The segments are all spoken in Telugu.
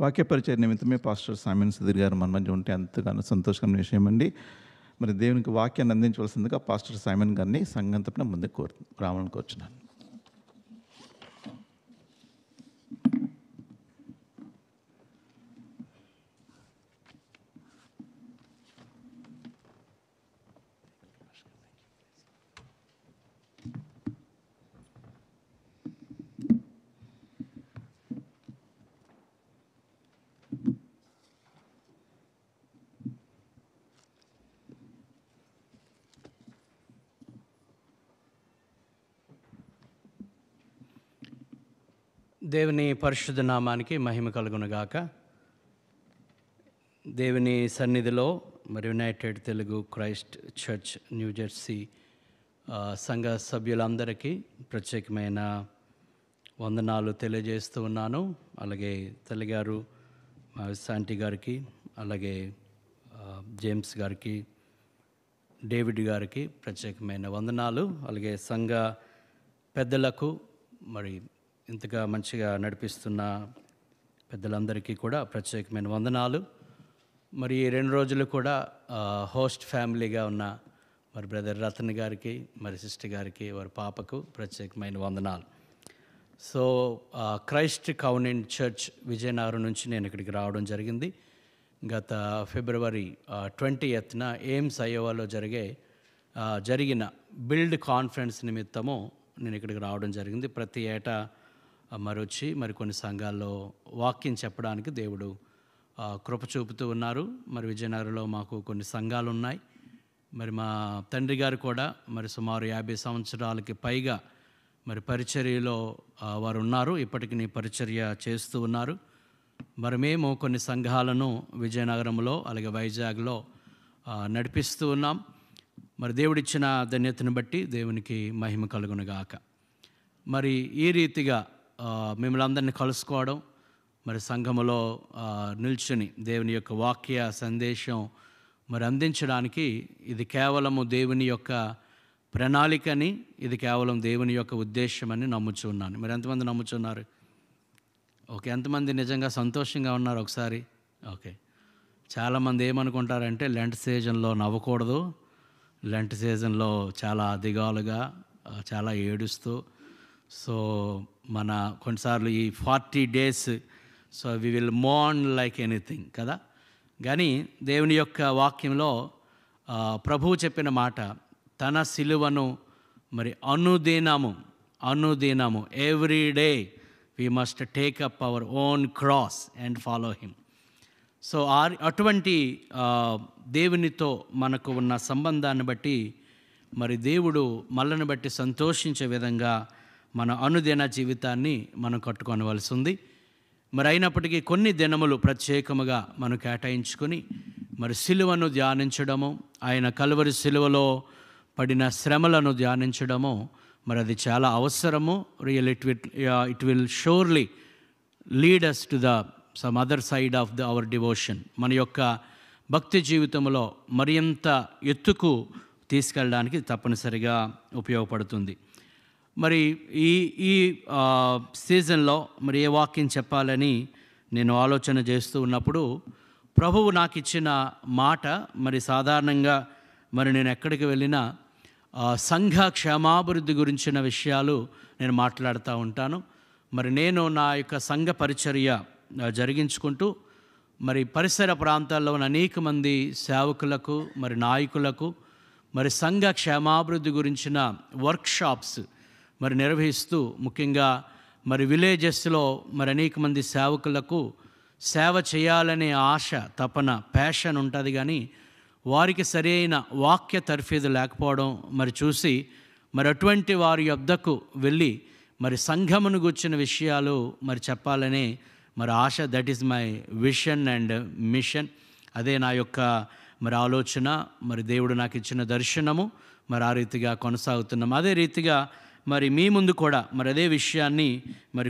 వాక్య పరిచయ నిమిత్తమే పాస్టర్ సైమన్ సుధీర్ గారు మన మధ్య ఉంటే ఎంతగానో సంతోషకరమైన విషయం అండి. మరి దేవునికి వాక్యాన్ని అందించవలసిందిగా పాస్టర్ సైమన్ గారిని సంఘం తరపున ముందుకు రావాలని కోరుచున్నాను. దేవుని పరిశుద్ధ నామానికి మహిమ కలుగునుగాక. దేవుని సన్నిధిలో మరి United Telugu Christ church New Jersey సంఘ సభ్యులందరికీ ప్రత్యేకమైన వందనాలు తెలియజేస్తూ ఉన్నాను. అలాగే తల్లిగారు శాంటి గారికి, అలాగే జేమ్స్ గారికి, డేవిడ్ గారికి ప్రత్యేకమైన వందనాలు. అలాగే సంఘ పెద్దలకు, మరి ఇంతగా మంచిగా నడిపిస్తున్న పెద్దలందరికీ కూడా ప్రత్యేకమైన వందనాలు. మరి ఈ 2 రోజులు కూడా హోస్ట్ ఫ్యామిలీగా ఉన్న మరి బ్రదర్ రతన్ గారికి, మరి సిస్టర్ గారికి, వారి పాపకు ప్రత్యేకమైన వందనాలు. So Christ covenant church Vizianagaram నుంచి నేను ఇక్కడికి రావడం జరిగింది. గత ఫిబ్రవరి 20న ఎయిమ్స్ అయోవాలో జరిగిన బిల్డ్ కాన్ఫరెన్స్ నిమిత్తము నేను ఇక్కడికి రావడం జరిగింది. ప్రతి ఏటా వచ్చి కొన్ని సంఘాల్లో వాక్యం చెప్పడానికి దేవుడు కృప చూపుతూ ఉన్నారు. మరి విజయనగరంలో మాకు కొన్ని సంఘాలు ఉన్నాయి. మరి మా తండ్రి గారు కూడా సుమారు 50 సంవత్సరాలకి పైగా పరిచర్యలో వారు ఉన్నారు. ఇప్పటికి పరిచర్య చేస్తూ ఉన్నారు. మేము కొన్ని సంఘాలను విజయనగరంలో, అలాగే వైజాగ్లో నడిపిస్తూ ఉన్నాం. దేవుడిచ్చిన ధన్యతను బట్టి దేవునికి మహిమ కలుగునుగాక. ఈ రీతిగా మిమ్మల్ని అందరినీ కలుసుకోవడం, సంఘములో నిల్చుని దేవుని యొక్క వాక్య సందేశం అందించడానికి ఇది కేవలము దేవుని యొక్క ప్రణాళికని, ఇది కేవలం దేవుని యొక్క ఉద్దేశమని నమ్ముచున్నాను. ఎంతమంది నమ్ముచున్నారు? ఓకే, ఎంతమంది నిజంగా సంతోషంగా ఉన్నారు ఒకసారి? ఓకే. చాలామంది ఏమనుకుంటారంటే లెంట్ సీజన్లో నవ్వకూడదు, లెంట్ సీజన్లో చాలా దిగాలుగా, చాలా ఏడుస్తూ, సో కొన్నిసార్లు ఈ 40 days so we will mourn like anything కదా. కానీ దేవుని యొక్క వాక్యంలో ప్రభువు చెప్పిన మాట, తన సిలువను అనుదినము every day we must take up our own cross and follow him. So అటువంటి దేవునితో మనకు ఉన్న సంబంధాన్ని బట్టి దేవుడు మనల్ని బట్టి సంతోషించే విధంగా మన అనుదిన జీవితాన్ని మనం కట్టుకోవలసి ఉంది. అయినప్పటికీ కొన్ని దినములు ప్రత్యేకముగా మనం కేటాయించుకొని సిలువను ధ్యానించడము, ఆయన కల్వరి సిలువలో పడిన శ్రమలను ధ్యానించడము అది చాలా అవసరము. It will surely lead us to some other side of our devotion. మన యొక్క భక్తి జీవితంలో మరింత ఎత్తుకు తీసుకెళ్ళడానికి తప్పనిసరిగా ఉపయోగపడుతుంది. ఈ సీజన్లో ఏ వాక్యం చెప్పాలని నేను ఆలోచన చేస్తూ ఉన్నప్పుడు ప్రభువు నాకు ఇచ్చిన మాట, సాధారణంగా నేను ఎక్కడికి వెళ్ళినా సంఘ క్షేమాభివృద్ధి గురించిన విషయాలు నేను మాట్లాడుతూ ఉంటాను. నేను నా యొక్క సంఘ పరిచర్య జరిగించుకుంటూ పరిసర ప్రాంతాల్లో ఉన్న అనేక మంది సేవకులకు, నాయకులకు సంఘ క్షేమాభివృద్ధి గురించిన వర్క్షాప్స్ నిర్వహిస్తూ, ముఖ్యంగా విలేజెస్లో అనేక మంది సేవకులకు సేవ చేయాలనే ఆశ, తపన, ప్యాషన్ ఉంటుంది. కానీ వారికి సరైన వాక్య తర్ఫీదు లేకపోవడం చూసి అటువంటి వారి యొద్దకు వెళ్ళి సంఘమును గుర్చిన విషయాలు చెప్పాలనే ఆశ. That is my vision and mission. అదే నా యొక్క ఆలోచన. దేవుడు నాకు ఇచ్చిన దర్శనము. ఆ రీతిగా కొనసాగుతున్నాం. అదే రీతిగా మీ ముందు కూడా అదే విషయాన్ని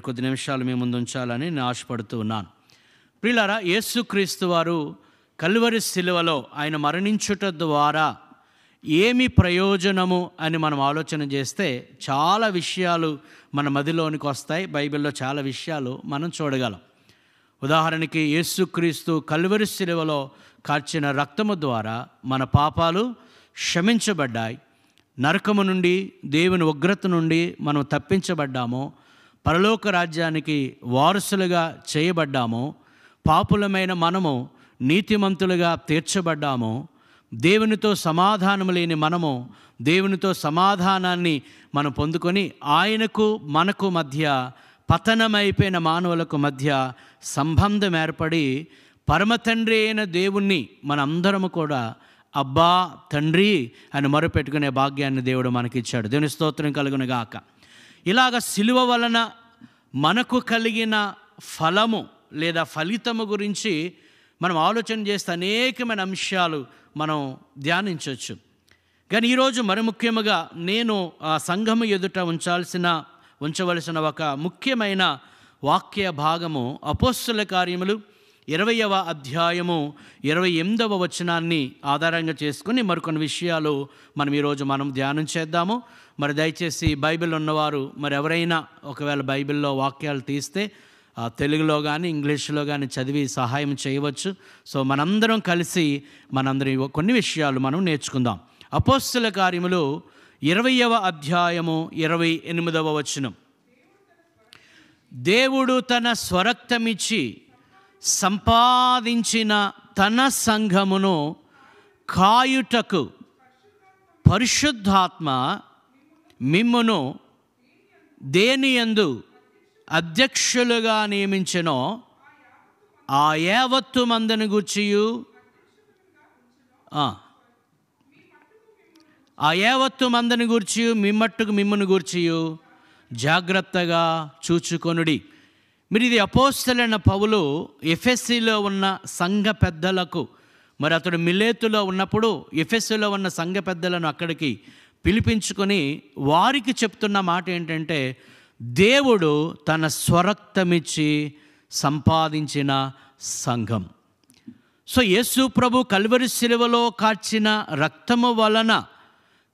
కొద్ది నిమిషాలు మీ ముందు ఉంచాలని నేను ఆశపడుతూ ఉన్నాను. ప్రియులారా, యేసుక్రీస్తు వారు కల్వరి సిలువలో ఆయన మరణించుట ద్వారా ఏమి ప్రయోజనము అని మనం ఆలోచన చేస్తే చాలా విషయాలు మన మదిలోనికి వస్తాయి. బైబిల్లో చాలా విషయాలు మనం చూడగలం. ఉదాహరణకి యేసుక్రీస్తు కల్వరి శిలువలో కార్చిన రక్తము ద్వారా మన పాపాలు క్షమించబడ్డాయి. నరకము నుండి, దేవుని ఉగ్రత నుండి మనం తప్పించబడ్డాము. పరలోక రాజ్యానికి వారసులుగా చేయబడ్డాము. పాపులమైన మనము నీతిమంతులుగా తీర్చబడ్డాము. దేవునితో సమాధానము లేని మనము దేవునితో సమాధానాన్ని మనం పొందుకొని ఆయనకు మనకు మధ్య, పతనమైపోయిన మానవులకు మధ్య సంబంధం ఏర్పడి పరమతండ్రి అయిన దేవుణ్ణి మనందరము కూడా అబ్బా తండ్రి అని మొరపెట్టుకునే భాగ్యాన్ని దేవుడు మనకిచ్చాడు. దేవుని స్తోత్రం కలుగును గాక. ఇలాగ సిలువ వలన మనకు కలిగిన ఫలము లేదా ఫలితము గురించి మనం ఆలోచన చేస్తే అనేకమైన అంశాలు మనం ధ్యానించవచ్చు. కానీ ఈరోజు మరి ముఖ్యముగా నేను ఆ సంఘము ఎదుట ఉంచవలసిన ఒక ముఖ్యమైన వాక్య భాగము అపోస్తుల కార్యములు 20వ అధ్యాయము 28వ వచనాన్ని ఆధారంగా చేసుకుని మరికొన్ని విషయాలు ఈరోజు మనం ధ్యానం చేద్దాము. మరి దయచేసి బైబిల్ ఉన్నవారు మరి ఎవరైనా ఒకవేళ బైబిల్లో వాక్యాలు తీస్తే తెలుగులో కానీ ఇంగ్లీష్లో కానీ చదివి సహాయం చేయవచ్చు. సో మనందరం కలిసి కొన్ని విషయాలు మనం నేర్చుకుందాం. అపోస్తుల కార్యములు 20వ అధ్యాయము 28వ వచనం. దేవుడు తన స్వరక్తమిచ్చి సంపాదించిన తన సంఘమును కాయుటకు పరిశుద్ధాత్మ మిమ్మును దేనియందు అధ్యక్షులుగా నియమించెనో ఆ యావత్తు మందిని గూర్చియు మిమ్మను గూర్చియు జాగ్రత్తగా చూచుకొనుడి. మీరు ఇది అపోస్తలుడైన పౌలు ఎఫెసీలో ఉన్న సంఘ పెద్దలకు, మరి అతడు మిలేతులో ఉన్నప్పుడు ఎఫెసీలో ఉన్న సంఘ పెద్దలను అక్కడికి పిలిపించుకొని వారికి చెప్తున్న మాట ఏంటంటే, దేవుడు తన స్వరక్తమిచ్చి సంపాదించిన సంఘం. సో యేసు ప్రభు కల్వరి శిలువలో కార్చిన రక్తము వలన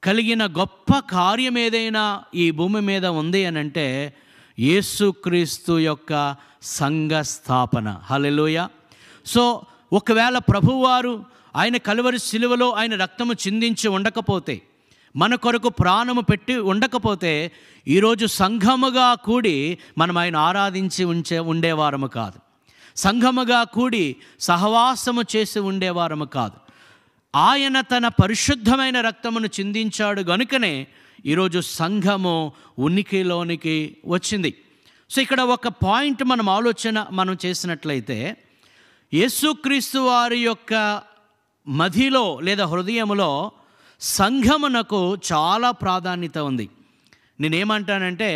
కలిగిన గొప్ప కార్యం ఏదైనా ఈ భూమి మీద ఉంది అని అంటే యేసుక్రీస్తు యొక్క సంఘ స్థాపన. హల్లెలూయా. సో ఒకవేళ ప్రభువారు ఆయన కల్వరి శిలువలో ఆయన రక్తము చిందించి ఉండకపోతే, మన కొరకు ప్రాణము పెట్టి ఉండకపోతే ఈరోజు సంఘముగా కూడి మనం ఆయన ఆరాధించి ఉండేవారము కాదు. సంఘముగా కూడి సహవాసము చేసి ఉండేవారము కాదు. ఆయన తన పరిశుద్ధమైన రక్తమును చిందించాడు గనుకనే ఈరోజు సంఘము ఉనికిలోనికి వచ్చింది. సో ఇక్కడ ఒక పాయింట్ మనం చేసినట్లయితే, యేసుక్రీస్తు వారి యొక్క మదిలో లేదా హృదయములో సంఘమునకు చాలా ప్రాధాన్యత ఉంది. నేనేమంటానంటే,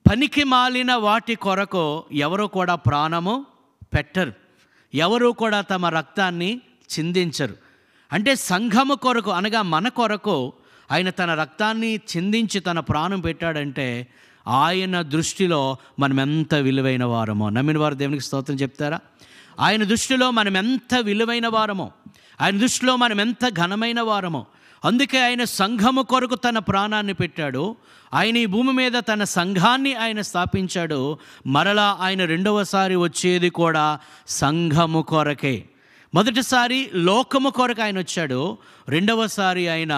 పనికి మాలిన వాటి కొరకు ఎవరు కూడా ప్రాణము పెట్టరు, ఎవరు కూడా తమ రక్తాన్ని చిందించరు. అంటే సంఘము కొరకు అనగా మన కొరకు ఆయన తన రక్తాన్ని చిందించి తన ప్రాణం పెట్టాడంటే ఆయన దృష్టిలో మనం ఎంత విలువైన వారమో. నమ్మిన వారు దేవునికి స్తోత్రం చెప్తారా? ఆయన దృష్టిలో మనం ఎంత విలువైన వారమో, ఆయన దృష్టిలో మనం ఎంత ఘనమైన వారమో. అందుకే ఆయన సంఘము కొరకు తన ప్రాణాన్ని పెట్టాడు. ఆయన ఈ భూమి మీద తన సంఘాన్ని ఆయన స్థాపించాడు. మరలా ఆయన రెండవసారి వచ్చేది కూడా సంఘము కొరకే. మొదటిసారి లోకము కొరకు ఆయన వచ్చాడు, రెండవసారి ఆయన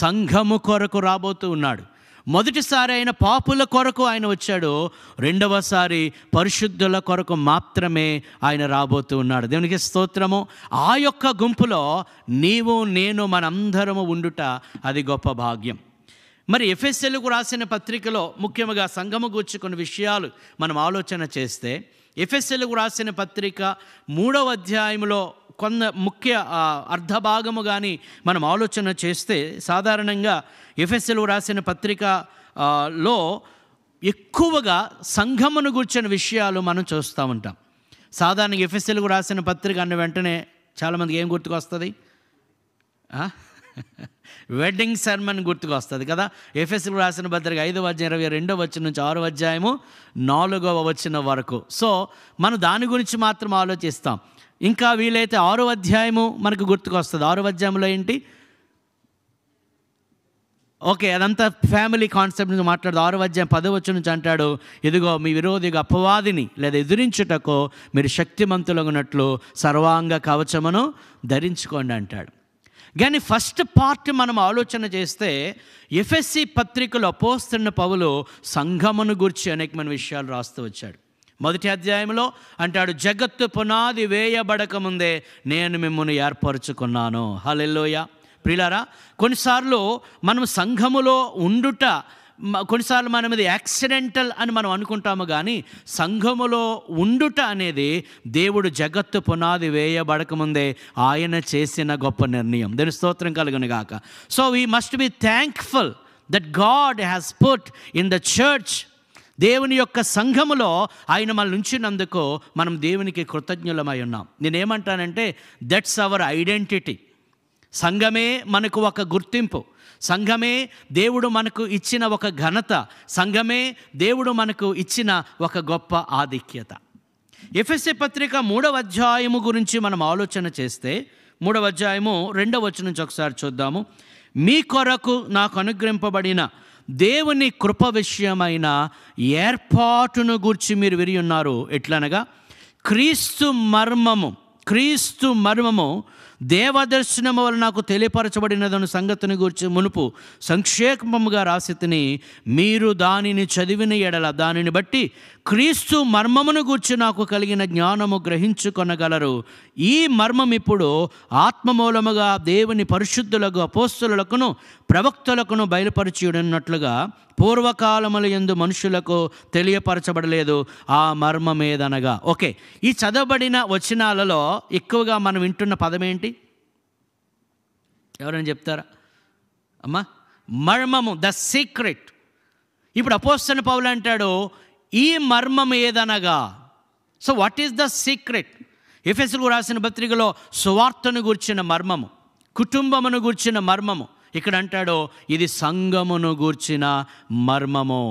సంఘము కొరకు రాబోతూ ఉన్నాడు. మొదటిసారి ఆయన పాపుల కొరకు ఆయన వచ్చాడు, రెండవసారి పరిశుద్ధుల కొరకు మాత్రమే ఆయన రాబోతూ ఉన్నాడు. దేవునికి స్తోత్రము. ఆ యొక్క గుంపులో నీవు నేను మనందరము ఉండుట అది గొప్ప భాగ్యం. మరి ఎఫెసీయులకు రాసిన పత్రికలో ముఖ్యంగా సంఘము గూర్చి కొన్ని విషయాలు మనం ఆలోచన చేస్తే, ఎఫెసీయులకు రాసిన పత్రిక 3వ అధ్యాయంలో కొంత ముఖ్య అర్ధభాగము కానీ మనం ఆలోచన చేస్తే, సాధారణంగా ఎఫెసీయులకు రాసిన పత్రికలో ఎక్కువగా సంఘమును గూర్చిన విషయాలు మనం చూస్తూ ఉంటాం. సాధారణంగా ఎఫెసీయులకు రాసిన పత్రిక అన్న వెంటనే చాలామందికి ఏం గుర్తుకొస్తుంది? వెడ్డింగ్ సర్మన్ గుర్తుకు వస్తుంది కదా. ఎఫెసీయులకు రాసిన పత్రిక 5వ అధ్యాయం 22వ వచనం నుంచి 6వ అధ్యాయము 4వ వచనం వరకు. సో మనం దాని గురించి మాత్రం ఆలోచిస్తాం. ఇంకా వీలైతే 6వ అధ్యాయము మనకు గుర్తుకు వస్తుంది. 6వ అధ్యాయంలో ఏంటి? ఓకే, అదంతా ఫ్యామిలీ కాన్సెప్ట్ నుంచి మాట్లాడదు. 6వ అధ్యాయం 10వ వచనం నుంచి అంటాడు, ఇదిగో మీ విరోధిగా అపవాదిని లేదా ఎదిరించుటకు మీరు శక్తిమంతులగునట్లు సర్వాంగ కవచమును ధరించుకోండి అంటాడు. కానీ ఫస్ట్ పార్ట్ మనం ఆలోచన చేస్తే ఎఫెసీ పత్రికలో అపోస్తలుడైన పౌలు సంఘమును గురించి అనేకమైన విషయాలు రాస్తూ వచ్చాడు. 1వ అధ్యాయంలో అంటాడు, జగత్తు పునాది వేయబడకముందే నేను మిమ్మల్ని ఏర్పరచుకున్నాను. హల్లెలూయా. ప్రియులారా, కొన్నిసార్లు మనం సంఘములో ఉండుట, కొన్నిసార్లు మనం ఇది యాక్సిడెంటల్ అని మనం అనుకుంటాము, కానీ సంఘములో ఉండుట అనేది దేవుడు జగత్తు పునాది వేయబడకముందే ఆయన చేసిన గొప్ప నిర్ణయం. దాని స్తోత్రం కలుగును గాక. So we must be thankful that God has put in the church. దేవుని యొక్క సంఘములో ఆయన మనల్ని ఉంచినందుకు మనం దేవునికి కృతజ్ఞులమై ఉన్నాం. నేనేమంటానంటే దట్స్ అవర్ ఐడెంటిటీ. సంఘమే మనకు ఒక గుర్తింపు, సంఘమే దేవుడు మనకు ఇచ్చిన ఒక ఘనత, సంఘమే దేవుడు మనకు ఇచ్చిన ఒక గొప్ప ఆధిక్యత. ఎఫెసీ పత్రిక 3వ అధ్యాయము గురించి మనం ఆలోచన చేస్తే 3వ అధ్యాయము 2వ వచనం నుంచి ఒకసారి చూద్దాము. మీ కొరకు నాకు అనుగ్రహింపబడిన దేవుని కృప విషయమైన ఏర్పాటును గూర్చి మీరు విరి ఉన్నారు. ఎట్లనగా క్రీస్తు మర్మము దేవదర్శనము వల్ల నాకు తెలియపరచబడినదను సంగతిని గురించి మునుపు సంక్షేపముగా రాసి తిని, మీరు దానిని చదివిన ఎడల దానిని బట్టి క్రీస్తు మర్మమును గూర్చి నాకు కలిగిన జ్ఞానము గ్రహించుకొనగలరు. ఈ మర్మం ఇప్పుడు ఆత్మమూలముగా దేవుని పరిశుద్ధులకు అపోస్తలులకును ప్రవక్తలకును బయలుపరిచి ఉన్నట్లుగా పూర్వకాలముల యందు మనుషులకు తెలియపరచబడలేదు. ఆ మర్మమేదనగా. ఓకే, ఈ చదవబడిన వచనాలలో ఎక్కువగా మనం వింటున్న పదం ఏంటి? ఎవరైనా చెప్తారా అమ్మా? మర్మము, ద సీక్రెట్. ఇప్పుడు అపోస్తలుడైన పౌలు అంటాడు, ఈ మర్మం ఏదనగా. So what is the secret? ఎఫెసీయులకు రాసిన పత్రికలో సువార్తను గూర్చిన మర్మము, కుటుంబమును గూర్చిన మర్మము. ఇక్కడ అంటాడు, ఇది సంఘమును గూర్చిన మర్మము.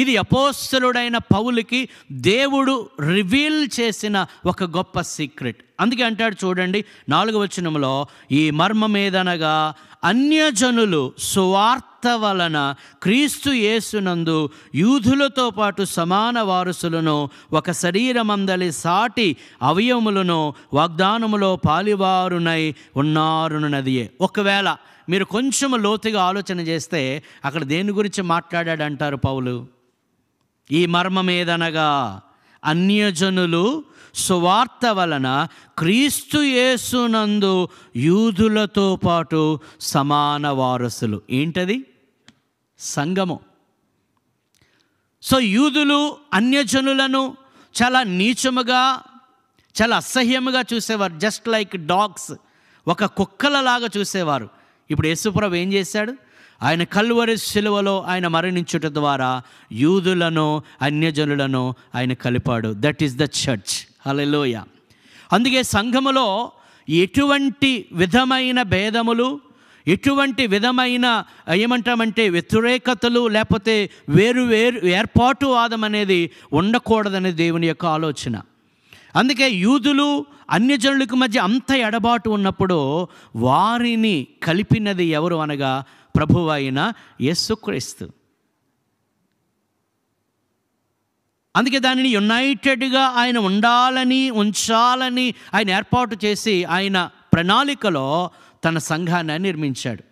ఇది అపోస్తలుడైన పౌలుకి దేవుడు రివీల్ చేసిన ఒక గొప్ప సీక్రెట్. అందుకే అంటాడు చూడండి 4వ వచనంలో, ఈ మర్మం ఏదనగా అన్యజనులు సువార్త వలన క్రీస్తు యేసునందు యూదులతో పాటు సమాన వారసులను, ఒక శరీరమందలి సాటి అవయవములను వాగ్దానములో పాలివారునై ఉన్నారున్నదియే. ఒకవేళ మీరు కొంచెం లోతుగా ఆలోచన చేస్తే అక్కడ దేని గురించి మాట్లాడాడంటారు పౌలు? ఈ మర్మం ఏదనగా అన్యజనులు సువార్త వలన క్రీస్తు యేసునందు యూదులతో పాటు సమాన వారసులు. ఏంటది? సంఘము. సో యూదులు అన్యజనులను చాలా నీచముగా, చాలా అసహ్యముగా చూసేవారు. జస్ట్ లైక్ డాగ్స్, ఒక కుక్కలలాగా చూసేవారు. ఇప్పుడు యేసుప్రభు ఏం చేశాడు? ఆయన కల్వరి శిలువలో ఆయన మరణించుట ద్వారా యూదులను అన్యజనులను ఆయన కలిపాడు. That is the church. హల్లెలూయా. అందుకే సంఘములో ఎటువంటి విధమైన భేదములు, ఎటువంటి విధమైన ఏమంటామంటే వ్యతిరేకతలు, లేకపోతే వేరు ఏర్పాటువాదం అనేది ఉండకూడదనే దేవుని యొక్క ఆలోచన. అందుకే యూదులు అన్యజనులకు మధ్య అంత ఎడబాటు ఉన్నప్పుడు వారిని కలిపినది ఎవరు అనగా ప్రభువు అయిన యేసుక్రీస్తు. అందుకే దానిని యునైటెడ్గా ఆయన ఉంచాలని ఆయన ఏర్పాటు చేసి ఆయన ప్రణాళికలో తన సంఘాన్ని నిర్మించాడు.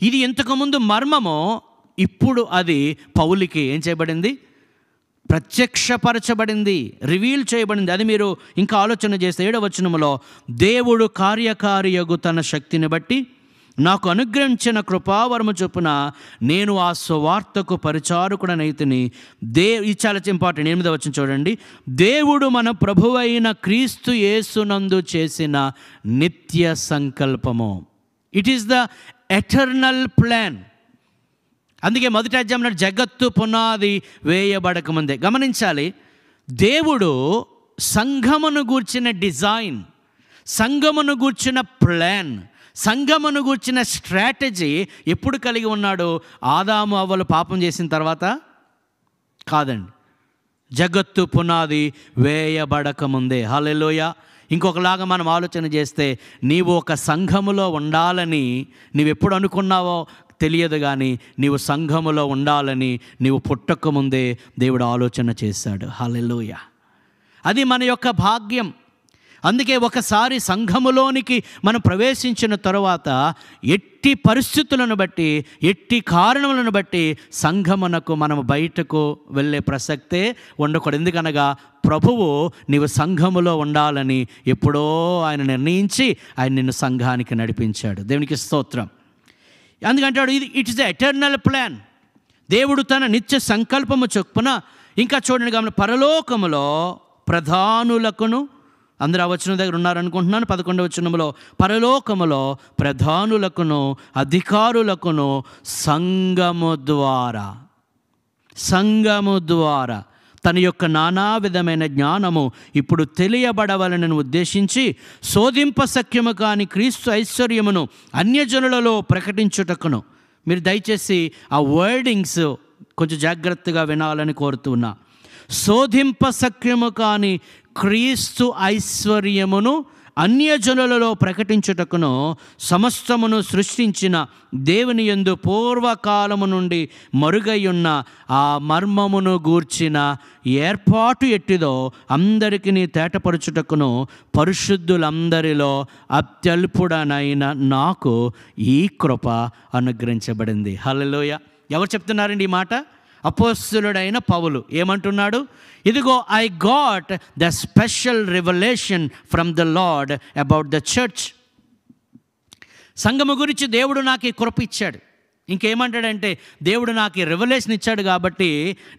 ఇది ఇంతకుముందు మర్మము, ఇప్పుడు అది పౌలుకి ఏం చేయబడింది? ప్రత్యక్షపరచబడింది, రివీల్ చేయబడింది. అది మీరు ఇంకా ఆలోచన చేస్తే 7వ వచనములో, దేవుడు కార్యకారియగు తన శక్తిని బట్టి నాకు అనుగ్రహించిన కృపావరము చొప్పున నేను ఆ సువార్తకు పరిచారకుడనైతిని. ఇది చాలా ఇంపార్టెంట్. 8వ వచనం చూడండి. దేవుడు మన ప్రభువైన క్రీస్తు యేసునందు చేసిన నిత్య సంకల్పము. It is the eternal plan. అందుకే 1వ అధ్యాయంలో జగత్తు పునాది వేయబడకముందే. గమనించాలి, దేవుడు సంఘమును గూర్చిన డిజైన్, సంఘమును గూర్చిన ప్లాన్, సంఘమును గూర్చిన స్ట్రాటజీ ఎప్పుడు కలిగి ఉన్నాడు? ఆదాము అవ్వలు పాపం చేసిన తర్వాత కాదండి, జగత్తు పునాది వేయబడకముందే. హల్లెలూయా. ఇంకొకలాగా మనం ఆలోచన చేస్తే, నీవు ఒక సంఘములో ఉండాలని నీవెప్పుడు అనుకున్నావో తెలియదు, కానీ నీవు సంఘములో ఉండాలని నీవు పుట్టకముందే దేవుడు ఆలోచన చేశాడు. హల్లెలూయా! అది మన యొక్క భాగ్యం. అందుకే ఒకసారి సంఘములోనికి మనం ప్రవేశించిన తరువాత ఎట్టి పరిస్థితులను బట్టి, ఎట్టి కారణములను బట్టి సంఘమునకు మనం బయటకు వెళ్ళే ప్రసక్తే ఉండకూడదు. ఎందుకనగా ప్రభువు నీవు సంఘములో ఉండాలని ఎప్పుడో ఆయన నిర్ణయించి ఆయన నిన్ను సంఘానికి నడిపించాడు. దేవునికి స్తోత్రం. అందుకంటాడు it is the eternal plan. దేవుడు తన నిత్య సంకల్పము చొప్పున, ఇంకా చూడండి గమని, పరలోకములో ప్రధానులకును, అందరూ ఆ వచనం దగ్గర ఉన్నారనుకుంటున్నాను, 11వ వచనంలో, పరలోకములో ప్రధానులకును అధికారులకును సంఘము ద్వారా తన యొక్క నానా విధమైన జ్ఞానము ఇప్పుడు తెలియబడవలనని ఉద్దేశించి శోధింపశక్యము కాని క్రీస్తు ఐశ్వర్యమును అన్యజనులలో ప్రకటించుటకును. మీరు దయచేసి ఆ వర్డింగ్స్ కొంచెం జాగ్రత్తగా వినాలని కోరుతున్నా. శోధింపశక్యము కాని క్రీస్తు ఐశ్వర్యమును అన్యజనులలో ప్రకటించుటకును సమస్తమును సృష్టించిన దేవుని యందు పూర్వకాలము నుండి మరుగైయున్న ఆ మర్మమును గూర్చిన ఏర్పాటు ఎట్టిదో అందరికీ తేటపరచుటకును పరిశుద్ధులందరిలో అత్యల్పుడనైన నాకు ఈ కృప అనుగ్రహించబడింది. హల్లెలూయా! ఎవరు చెప్తున్నారండి ఈ మాట? అపోస్తలుడైన పౌలు ఏమంటున్నాడు? ఇదిగో, I got the special revelation from the lord about the church. సంఘము గురించి దేవుడు నాకు ఈ కృప ఇచ్చాడు. ఇంకేమంటాడంటే, దేవుడు నాకు ఈ రెవల్యూషన్ ఇచ్చాడు కాబట్టి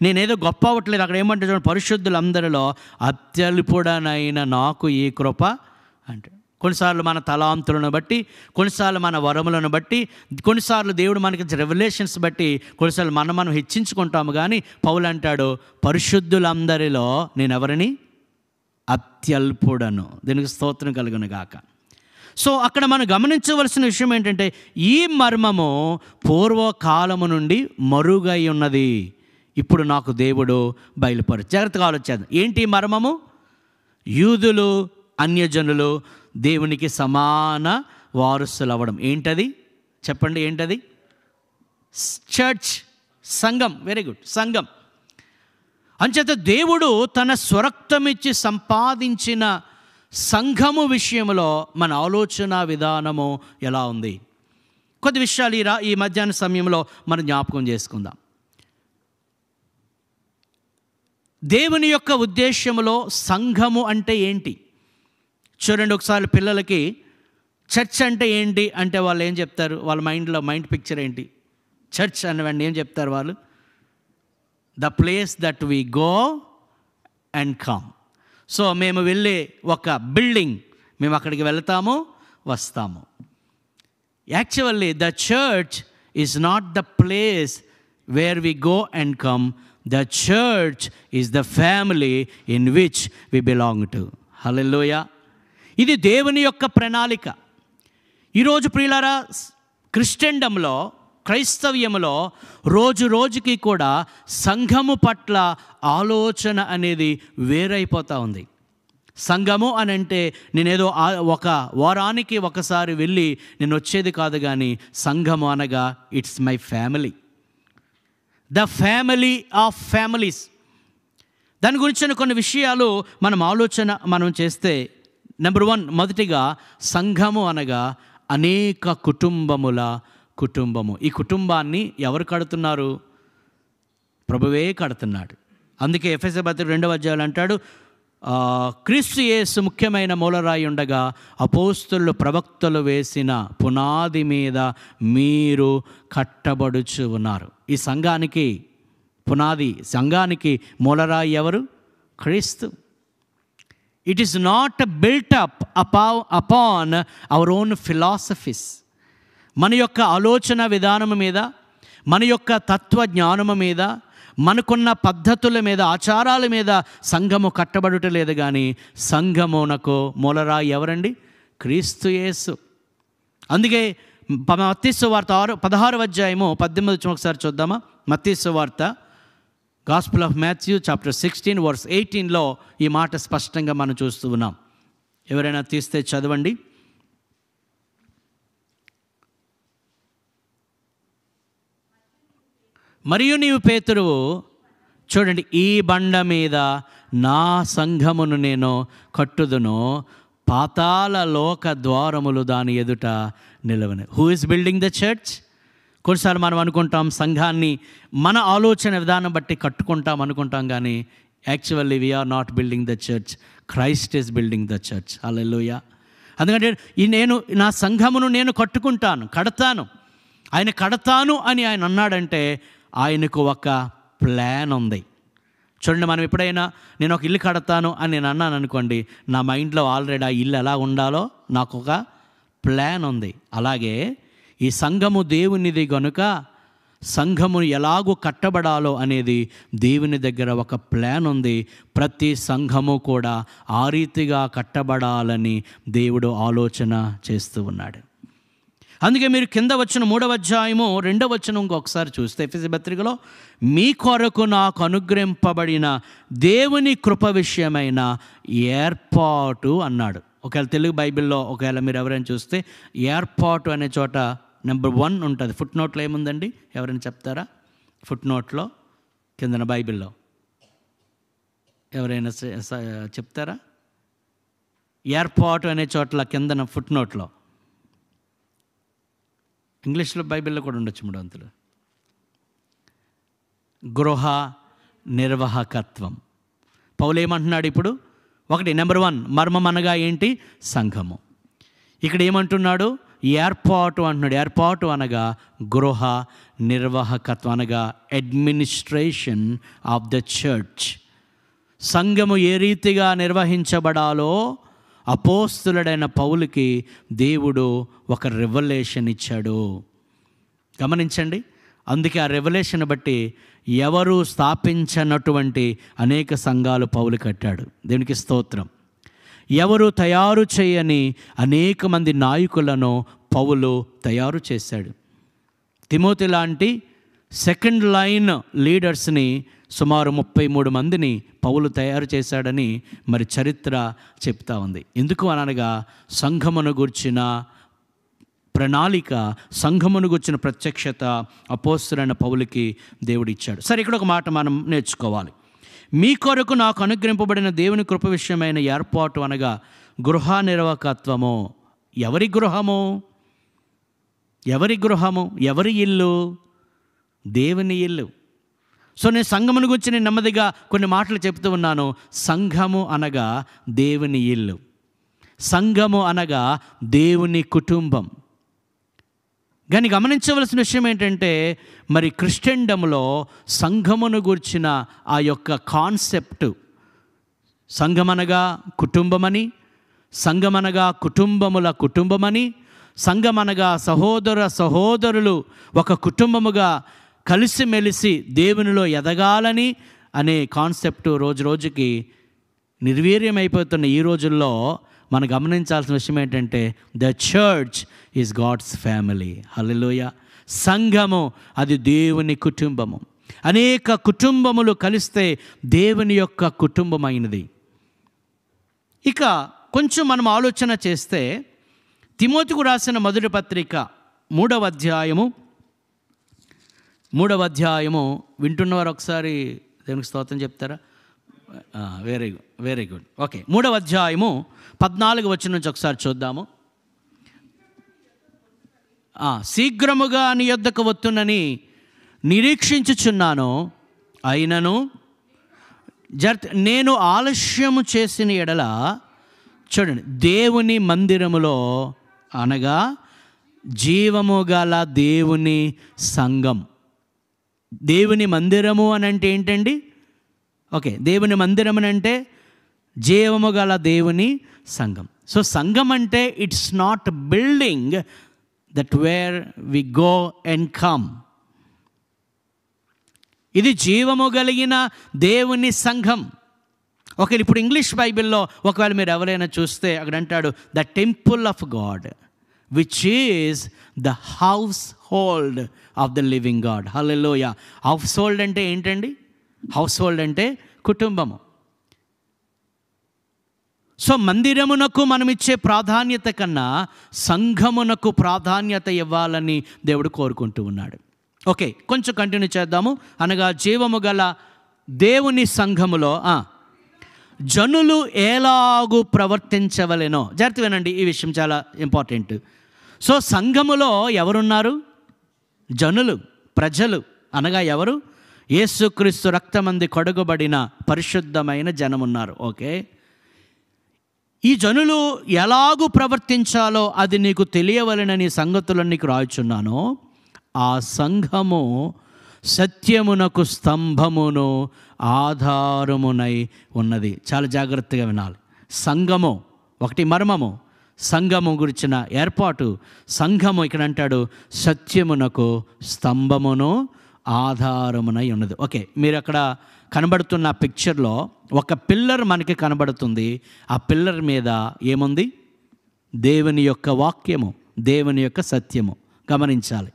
నేనేదో గొప్ప అవ్వట్లేదు. అక్కడ ఏమంటాడు చూడండి, పరిశుద్ధులందరిలో అత్యల్పుడనైన నాకు ఈ కృప అంటే. కొన్నిసార్లు మన తలాంతులను బట్టి, కొన్నిసార్లు మన వరములను బట్టి, కొన్నిసార్లు దేవుడు మనకి రెవల్యూషన్స్ బట్టి కొన్నిసార్లు మనం హెచ్చించుకుంటాము. కానీ పౌలు అంటాడు, పరిశుద్ధులందరిలో నేను ఎవరిని? అత్యల్పుడను. దీనికి స్తోత్రం కలుగును గాక. సో అక్కడ మనం గమనించవలసిన విషయం ఏంటంటే, ఈ మర్మము పూర్వకాలము నుండి మరుగై ఉన్నది, ఇప్పుడు నాకు దేవుడు బయలుపరు. జాగ్రత్తగా ఆలోచించారు. ఏంటి మర్మము? యూదులు అన్యజనులు దేవునికి సమాన వారసులు అవ్వడం. ఏంటది చెప్పండి? ఏంటది? చర్చ్, సంఘం. వెరీ గుడ్, సంఘం. అంచేత దేవుడు తన స్వరక్తమిచ్చి సంపాదించిన సంఘము విషయంలో మన ఆలోచన విధానము ఎలా ఉంది? కొద్ది విషయాలు ఈ మధ్యాహ్న సమయంలో మనం జ్ఞాపకం చేసుకుందాం. దేవుని యొక్క ఉద్దేశంలో సంఘము అంటే ఏంటి? చూడండి, ఒకసారి పిల్లలకి చర్చ్ అంటే ఏంటి అంటే వాళ్ళు ఏం చెప్తారు? వాళ్ళ మైండ్ పిక్చర్ ఏంటి? చర్చ్ అన్నవాడిని ఏం చెప్తారు వాళ్ళు? The place that we go and come. So మేము వెళ్ళే ఒక బిల్డింగ్, మేము అక్కడికి వెళ్తాము, వస్తాము. Actually the church is not the place where we go and come. The church is the family in which we belong to. హల్లెలూయా! ఇది దేవుని యొక్క ప్రణాళిక. ఈరోజు ప్రియులారా, క్రిస్టియన్డంలో, క్రైస్తవ్యంలో రోజు రోజుకి కూడా సంఘము పట్ల ఆలోచన అనేది వేరైపోతూ ఉంది. సంఘము అని అంటే నేనేదో ఒక వారానికి ఒకసారి వెళ్ళి నేను వచ్చేది కాదు, కానీ సంఘము అనగా it's my family, the family of families. దాని గురించిన కొన్ని విషయాలు మనం చేస్తే, నెంబర్ 1, మొదటిగా సంఘము అనగా అనేక కుటుంబముల కుటుంబము. ఈ కుటుంబాన్ని ఎవరు కడుతున్నారు? ప్రభువే కడుతున్నాడు. అందుకే ఎఫెసీ పత్రిక 2వ అధ్యాయం అంటాడు, క్రీస్తు యేసు ముఖ్యమైన మూలరాయి ఉండగా అపోస్తలులు ప్రవక్తలు వేసిన పునాది మీద మీరు కట్టబడుచు ఉన్నారు. ఈ సంఘానికి పునాది, సంఘానికి మూలరాయి ఎవరు? క్రీస్తు. It is not built up upon our own philosophies. మన యొక్క ఆలోచన విధానము మీద, మన యొక్క తత్వజ్ఞానము మీద, మనకున్న పద్ధతుల మీద, ఆచారాల మీద సంఘము కట్టబడటలేదు. కానీ సంఘమునకు మూలరాయి ఎవరండి? క్రీస్తు యేసు. అందుకే మత్తయి సువార్త 16వ అధ్యాయము 18 ఒకసారి చూద్దామా? మత్తయి సువార్త, gospel of Matthew chapter 16 verse 18లో ఈ మాట స్పష్టంగా మనం చూస్తూ ఉన్నాం. ఎవరైనా తీస్తే చదవండి. మరియు నీవు పేతురువు, చూడండి, ఈ బండ మీద నా సంఘమును నేను కట్టుదును, పాతాళ లోక ద్వారములు దాని ఎదుట నిలవని. Who is building the church? కొన్నిసార్లు మనం అనుకుంటాం సంఘాన్ని మన ఆలోచన విధానం బట్టి కట్టుకుంటాం అనుకుంటాం, కానీ actually we are not building the church, Christ is building the church. హల్లెలూయా. ఎందుకంటే నేను నా సంఘమును నేను కడతాను. ఆయన కడతాను అని ఆయన అన్నాడంటే ఆయనకు ఒక ప్లాన్ ఉంది. చూడండి, మనం ఎప్పుడైనా నేను ఒక ఇల్లు కడతాను అని నేను అన్నాను అనుకోండి, నా మైండ్లో ఆల్రెడీ ఆ ఇల్లు ఎలా ఉండాలో నాకు ఒక ప్లాన్ ఉంది. అలాగే ఈ సంఘము దేవునిది గనుక సంఘము ఎలాగూ కట్టబడాలో అనేది దేవుని దగ్గర ఒక ప్లాన్ ఉంది. ప్రతి సంఘము కూడా ఆ రీతిగా కట్టబడాలని దేవుడు ఆలోచన చేస్తూ ఉన్నాడు. అందుకే మీరు కింద వచ్చిన 3వ అధ్యాయము 2వ వచనం ఇంకొకసారి చూస్తే, ఎఫెసీ పత్రికలో మీ కొరకు నాకు అనుగ్రహింపబడిన దేవుని కృప విషయమైన ఏర్పాటు అన్నాడు. ఒకవేళ తెలుగు బైబిల్లో ఒకవేళ మీరు ఎవరైనా చూస్తే ఏర్పాటు అనే చోట నెంబర్ 1 ఉంటుంది. ఫుట్ నోట్లో ఏముందండి? ఎవరైనా చెప్తారా? ఫుట్ నోట్లో కిందన బైబిల్లో ఎవరైనా చెప్తారా? ఏర్పాటు అనే చోట్ల కిందన ఫుట్ నోట్లో, ఇంగ్లీష్లో బైబిల్లో కూడా ఉండొచ్చు 3 వంతులు, గృహ నిర్వాహకత్వం. పౌలు ఏమంటున్నాడు ఇప్పుడు? నెంబర్ 1 మర్మం అనగా ఏంటి? సంఘము. ఇక్కడ ఏమంటున్నాడు? ఏర్పాటు అంటున్నాడు. ఏర్పాటు అనగా గృహ నిర్వాహకత్వం, అనగా అడ్మినిస్ట్రేషన్ ఆఫ్ ద చర్చ్. సంఘము ఏ రీతిగా నిర్వహించబడాలో అపోస్తులుడైన పౌలుకి దేవుడు ఒక రెవల్యూషన్ ఇచ్చాడు. గమనించండి. అందుకే ఆ రెవల్యూషన్ బట్టి ఎవరు స్థాపించనటువంటి అనేక సంఘాలు పౌలు కట్టాడు. దేవునికి స్తోత్రం. ఎవరు తయారు చేయని అనేక మంది నాయకులను పౌలు తయారు చేశాడు. తిమోతి లాంటి సెకండ్ లైన్ లీడర్స్ని సుమారు 33 మందిని పౌలు తయారు చేశాడని మరి చరిత్ర చెప్తా ఉంది. ఎందుకు అనగా సంఘమును గూర్చిన ప్రణాళిక, సంఘమును గూర్చిన ప్రత్యక్షత అపోస్తలుడైన పౌలుకి దేవుడిచ్చాడు. సరే, ఇక్కడ ఒక మాట మనం నేర్చుకోవాలి. మీ కొరకు నాకు అనుగ్రహింపబడిన దేవుని కృప విషయమైన ఏర్పాటు అనగా గృహ నిర్వాహకత్వము. ఎవరి గృహము? ఎవరి గృహము? ఎవరి ఇల్లు? దేవుని ఇల్లు. సో నేను సంఘమును గురించి నేను నెమ్మదిగా కొన్ని మాటలు చెప్తూ ఉన్నాను. సంఘము అనగా దేవుని ఇల్లు, సంఘము అనగా దేవుని కుటుంబం. కానీ గమనించవలసిన విషయం ఏంటంటే, మరి క్రిస్టియన్డమ్లో సంఘమును గూర్చిన ఆ యొక్క కాన్సెప్ట్, సంఘమనగా కుటుంబమని, సంఘమనగా కుటుంబముల కుటుంబమని, సంఘమనగా సహోదరులు ఒక కుటుంబముగా కలిసిమెలిసి దేవునిలో ఎదగాలని అనే కాన్సెప్ట్ రోజు రోజుకి నిర్వీర్యమైపోతున్న ఈ రోజుల్లో మనం గమనించాల్సిన విషయం ఏంటంటే, the church is God's family. హల్లెలూయా. సంఘము అది దేవుని కుటుంబము. అనేక కుటుంబములు కలిస్తే దేవుని యొక్క కుటుంబమైనది. ఇక కొంచెం మనం ఆలోచన చేస్తే, తిమోతికు రాసిన మొదటి పత్రిక 3వ అధ్యాయము వింటున్నవారు ఒకసారి దేవునికి స్తోత్రం చెప్తారా? Very good. ఓకే, 3వ అధ్యాయము 14వ వచనం నుంచి ఒకసారి చూద్దాము. శీఘ్రముగా నీ యొద్దకు వత్తునని నిరీక్షించుచున్నాను, అయినను నేను ఆలస్యము చేసిన ఎడల, చూడండి, దేవుని మందిరములో అనగా జీవము గల దేవుని సంఘం. దేవుని మందిరము అని అంటే ఏంటండి? ఓకే, దేవుని మందిరం అని అంటే జీవము గల దేవుని సంఘం. సో సంఘం అంటే it's not building that where we go and come. ఇది జీవము కలిగిన దేవుని సంఘం. ఓకే, ఇప్పుడు ఇంగ్లీష్ బైబిల్లో ఒకవేళ మీరు ఎవరైనా చూస్తే అక్కడ అంటాడు the temple of God which is the household of the living God. Hallelujah. House hold అంటే ఏంటండి? హౌస్ హోల్డ్ అంటే కుటుంబము. సో మందిరమునకు మనం ఇచ్చే ప్రాధాన్యత కన్నా సంఘమునకు ప్రాధాన్యత ఇవ్వాలని దేవుడు కోరుకుంటూ ఉన్నాడు. ఓకే, కొంచెం కంటిన్యూ చేద్దాము. అనగా జీవము గల దేవుని సంఘములో జనులు ఎలాగూ ప్రవర్తించవలెనో. జాగ్రత్త వినండి, ఈ విషయం చాలా ఇంపార్టెంట్. సో సంఘములో ఎవరున్నారు? జనులు, ప్రజలు. అనగా ఎవరు? యేసుక్రీస్తు రక్తమంది కడుగబడిన పరిశుద్ధమైన జనమున్నారు. ఓకే, ఈ జనులు ఎలాగూ ప్రవర్తించాలో అది నీకు తెలియవలెనని సంగతులను నీకు రాయుచున్నాను. ఆ సంఘము సత్యమునకు స్తంభమును ఆధారమునై ఉన్నది. చాలా జాగ్రత్తగా వినాలి. సంఘము ఒకటి మర్మము, సంఘము గురించిన ఏర్పాటు. సంఘము ఇక్కడ అంటాడు సత్యమునకు స్తంభమును ఆధారమునై ఉన్నది. ఓకే, మీరు అక్కడ కనబడుతున్న పిక్చర్లో ఒక పిల్లర్ మనకి కనబడుతుంది. ఆ పిల్లర్ మీద ఏముంది? దేవుని యొక్క వాక్యము, దేవుని యొక్క సత్యము. గమనించాలి.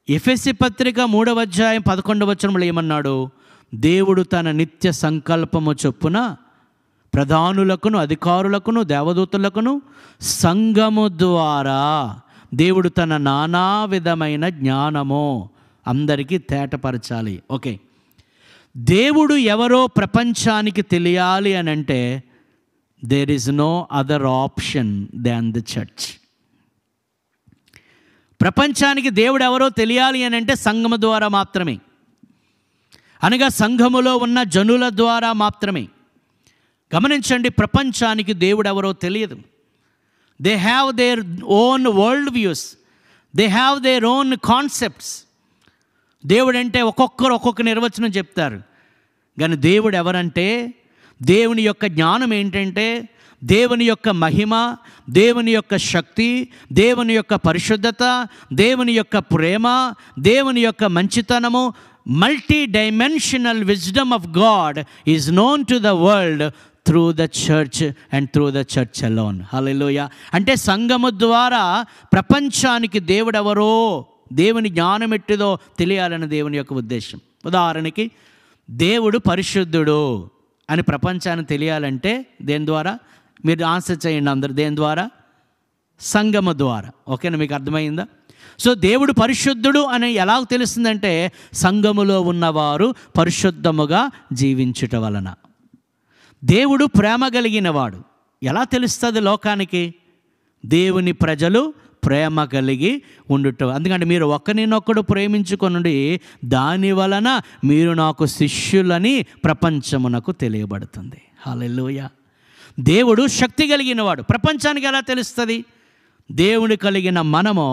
ఎఫెసీ పత్రిక 3వ అధ్యాయం 11వ వచనంలో ఏమన్నాడు? దేవుడు తన నిత్య సంకల్పము చొప్పున ప్రధానులకును అధికారులకును దేవదూతలకును సంఘము ద్వారా దేవుడు తన నానా విధమైన జ్ఞానము అందరికీ తేటపరచాలి. ఓకే, దేవుడు ఎవరో ప్రపంచానికి తెలియాలి అని అంటే there is no other option than the church. ప్రపంచానికి దేవుడు ఎవరో తెలియాలి అని అంటే సంఘము ద్వారా మాత్రమే. అనగా సంఘములో ఉన్న జనుల ద్వారా మాత్రమే. గమనించండి, ప్రపంచానికి దేవుడు ఎవరో తెలియదు. They have their own world views, they have their own concepts. దేవుడు అంటే ఒక్కొక్కరు ఒక్కొక్క నిర్వచనం చెప్తారు. కానీ దేవుడు ఎవరంటే, దేవుని యొక్క జ్ఞానం ఏంటంటే, దేవుని యొక్క మహిమ, దేవుని యొక్క శక్తి, దేవుని యొక్క పరిశుద్ధత, దేవుని యొక్క ప్రేమ, దేవుని యొక్క మంచితనము, multi dimensional wisdom of God is known to the world through the church and through the church alone. హల్లెలూయా. అంటే సంఘము ద్వారా ప్రపంచానికి దేవుడెవరో, దేవుని జ్ఞానం ఎట్టిదో తెలియాలని దేవుని యొక్క ఉద్దేశం. ఉదాహరణకి దేవుడు పరిశుద్ధుడు అని ప్రపంచానికి తెలియాలంటే దేని ద్వారా? మీరు ఆన్సర్ చేయండి అందరు. దేని ద్వారా? సంఘము ద్వారా. ఓకేనా, మీకు అర్థమైందా? సో దేవుడు పరిశుద్ధుడు అని ఎలా తెలుస్తుందంటే సంఘములో ఉన్నవారు పరిశుద్ధముగా జీవించుట వలన. దేవుడు ప్రేమ కలిగిన వాడు ఎలా తెలుస్తుంది లోకానికి? దేవుని ప్రజలు ప్రేమ కలిగి ఉండుట. అందుకంటే మీరు ఒకరినొకడు ప్రేమించుకొనుడి, దాని వలన మీరు నాకు శిష్యులని ప్రపంచమునకు తెలియబడుతుంది. హల్లెలూయా. దేవుడు శక్తి కలిగిన వాడు. ప్రపంచానికి ఎలా తెలుస్తుంది? దేవుడు కలిగిన మనము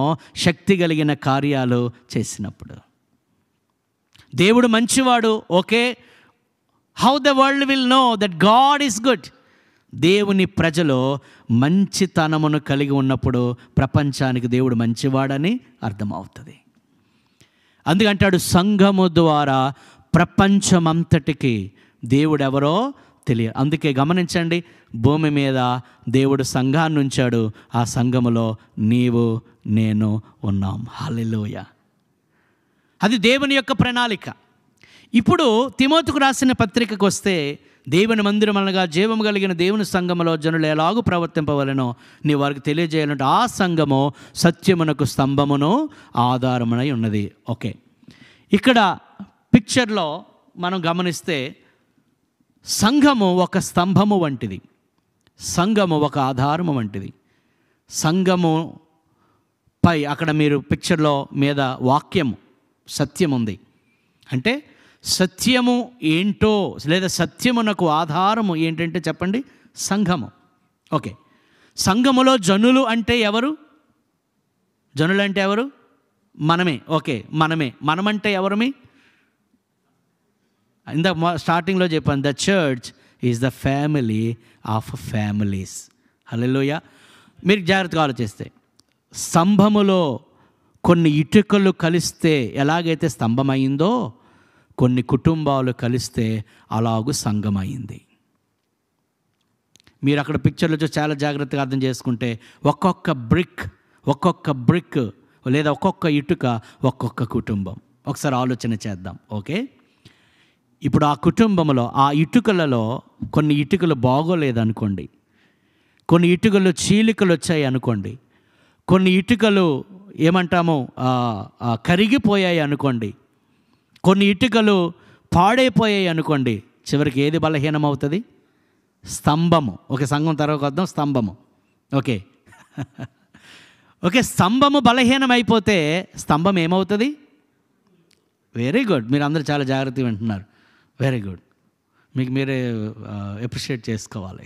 శక్తి కలిగిన కార్యాలు చేసినప్పుడు. దేవుడు మంచివాడు. Okay, how the world will know that God is good? దేవుని ప్రజలు మంచితనమును కలిగి ఉన్నప్పుడు ప్రపంచానికి దేవుడు మంచివాడని అర్థమవుతుంది. అందుకంటాడు సంఘము ద్వారా ప్రపంచమంతటికి దేవుడు ఎవరో తెలియదు. అందుకే గమనించండి, భూమి మీద దేవుడు సంఘాన్ని ఉంచాడు. ఆ సంఘములో నీవు నేను ఉన్నాం. హల్లెలూయా. అది దేవుని యొక్క ప్రణాళిక. ఇప్పుడు తిమోతికు రాసిన పత్రికకు వస్తే, దేవుని మందిరం అనగా జీవము కలిగిన దేవుని సంఘములో జనులు ఎలాగూ ప్రవర్తింపవలెనో నీ వారికి తెలియజేయాలంటే ఆ సంఘము సత్యమునకు స్తంభమును ఆధారమునై ఉన్నది. ఓకే, ఇక్కడ పిక్చర్లో మనం గమనిస్తే సంఘము ఒక స్తంభము వంటిది, సంఘము ఒక ఆధారము వంటిది. సంఘము పై అక్కడ మీరు పిక్చర్లో మీద వాక్యము సత్యం ఉంది. అంటే సత్యము ఏంటో లేదా సత్యమునకు ఆధారము ఏంటంటే చెప్పండి, సంఘము. ఓకే, సంఘములో జనులు అంటే ఎవరు? జనులు అంటే ఎవరు? మనమే. ఓకే, మనమే. మనమంటే ఎవరమి? ఇందాక స్టార్టింగ్లో చెప్పాను, the church is the family of families. హల్లెలూయా. మీరు జాగ్రత్తగా ఆలోచిస్తే స్తంభములో కొన్ని ఇటుకలు కలిస్తే ఎలాగైతే స్తంభమైందో కొన్ని కుటుంబాలు కలిస్తే అలాగూ సంఘమైంది. మీరు అక్కడ పిక్చర్లో చాలా జాగ్రత్తగా అర్థం చేసుకుంటే ఒక్కొక్క బ్రిక్ లేదా ఒక్కొక్క ఇటుక ఒక్కొక్క కుటుంబం. ఒకసారి ఆలోచన చేద్దాం. ఓకే, ఇప్పుడు ఆ కుటుంబంలో ఆ ఇటుకలలో కొన్ని ఇటుకలు బాగోలేదనుకోండి, కొన్ని ఇటుకలు చీలికలు వచ్చాయి అనుకోండి, కొన్ని ఇటుకలు ఏమంటాము కరిగిపోయాయి అనుకోండి, కొన్ని ఇటుకలు పాడైపోయాయి అనుకోండి, చివరికి ఏది బలహీనం అవుతుంది? స్తంభము. ఓకే, సంఘం తర్వాత వద్దాం. స్తంభము. ఓకే ఓకే, స్తంభము బలహీనం అయిపోతే స్తంభం ఏమవుతుంది? వెరీ గుడ్, మీరు అందరూ చాలా జాగ్రత్తగా వింటున్నారు. వెరీ గుడ్, మీకు మీరే అప్రిషియేట్ చేసుకోవాలి.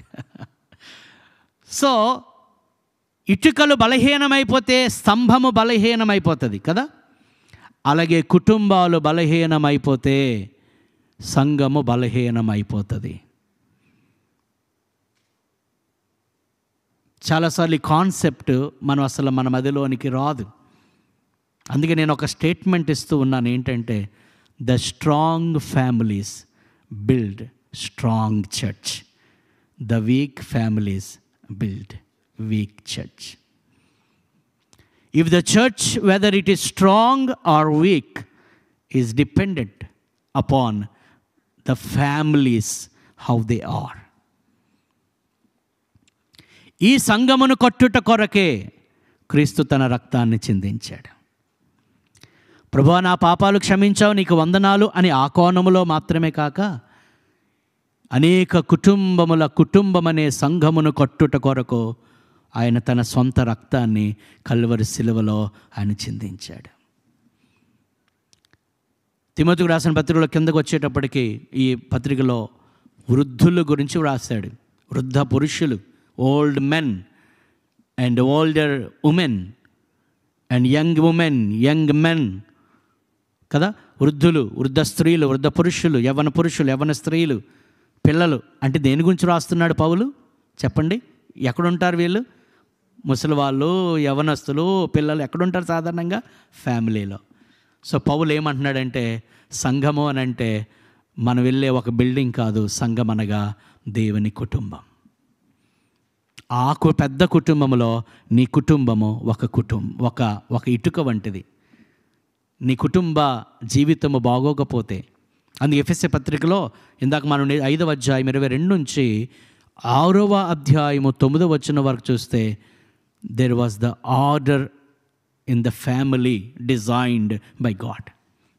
సో ఇటుకలు బలహీనమైపోతే స్తంభము బలహీనమైపోతుంది కదా. అలాగే కుటుంబాలు బలహీనమైపోతే సంఘము బలహీనమైపోతుంది. చాలాసార్లు ఈ కాన్సెప్ట్ మన మదిలోనికి రాదు. అందుకే నేను ఒక స్టేట్మెంట్ ఇస్తూ ఉన్నాను, ఏంటంటే the strong families build strong church, the week families build weak church. If the church, whether it is strong or weak, is dependent upon the families, how they are. ఈ సంఘమును కట్టుట కొరకే క్రీస్తు తన రక్తాన్ని చిందించాడు. ప్రభువా, నా పాపాలు క్షమించావు, నీకు వందనాలు అని ఆ కోణములో మాత్రమే కాక, అనేక కుటుంబమనే సంఘమును కట్టుట కొరకు ఆయన తన సొంత రక్తాన్ని కల్వరి శిలువలో ఆయన చిందించాడు. తిమోతికి రాసిన పత్రికలో కిందకు వచ్చేటప్పటికి ఈ పత్రికలో వృద్ధుల గురించి వ్రాసాడు. వృద్ధ పురుషులు, old men and older women and young women, young men కదా. వృద్ధులు, వృద్ధ స్త్రీలు, వృద్ధ పురుషులు, యవ్వన పురుషులు, యవ్వన స్త్రీలు, పిల్లలు. అంటే దేని గురించి రాస్తున్నాడు పౌలు? చెప్పండి, ఎక్కడుంటారు వీళ్ళు? ముసలి వాళ్ళు, యవ్వనస్తులు, పిల్లలు ఎక్కడుంటారు సాధారణంగా? ఫ్యామిలీలో. సో పౌలు ఏమంటున్నాడంటే, సంఘము అని అంటే మనం వెళ్ళే ఒక బిల్డింగ్ కాదు, సంఘం అనగా దేవుని కుటుంబం. ఆ పెద్ద కుటుంబంలో నీ కుటుంబము ఒక ఇటుక వంటిది. నీ కుటుంబ జీవితము బాగోకపోతే, అందుకే ఎఫెసీ పత్రికలో ఇందాక మనం 5వ అధ్యాయం 22 నుంచి 6వ అధ్యాయము 9వ వచనం వరకు చూస్తే, there was the order in the family designed by God.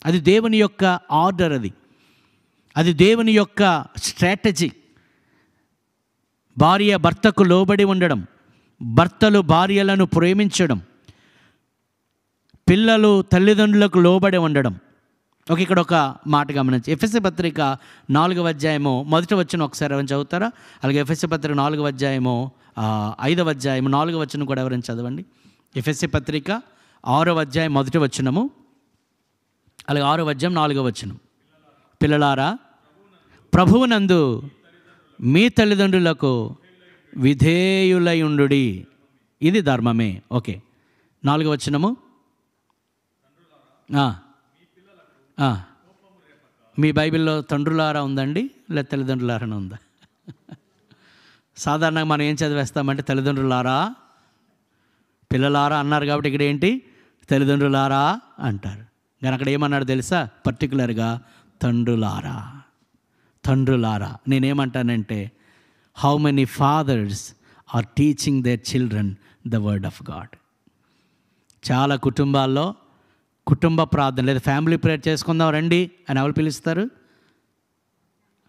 అది దేవుని యొక్క ఆర్డర్, అది దేవుని యొక్క స్ట్రాటజీ. భార్య భర్తకు లోబడి ఉండడం, భర్తలు భార్యలను ప్రేమించడం, పిల్లలు తల్లిదండ్రులకు లోబడి ఉండడం. ఓకే, ఇక్కడ ఒక మాట గమనించి, ఎఫెసీ పత్రిక 4వ అధ్యాయము 1వ వచనం ఒకసారి ఎవరైనా చదువుతారా? అలాగే ఎఫెసీ పత్రిక 4వ అధ్యాయము 5వ అధ్యాయము 4వ వచనం కూడా ఎవరైనా చదవండి. ఎఫెసీ పత్రిక 6వ అధ్యాయం 1వ వచనము, అలాగే 6వ అధ్యాయం 4వ వచనం. పిల్లలారా, ప్రభువునందు మీ తల్లిదండ్రులకు విధేయులై ఉండుడి, ఇది ధర్మమే. ఓకే, 4వ వచనము, మీ బైబిల్లో తండ్రులారా ఉందండి, లేదా తల్లిదండ్రులారా ఉందా? సాధారణంగా మనం ఏం చదివేస్తామంటే తల్లిదండ్రులారా, పిల్లలారా అన్నారు కాబట్టి ఇక్కడ ఏంటి? తల్లిదండ్రులారా అంటారు. కానీ అక్కడ ఏమన్నాడు తెలుసా? పర్టికులర్గా తండ్రులారా. నేనేమంటానంటే, how many fathers are teaching their children the word of God. చాలా కుటుంబాల్లో కుటుంబ ప్రార్థన లేదా ఫ్యామిలీ ప్రేయర్ చేసుకుందాం రండి అని ఎవరు పిలుస్తారు?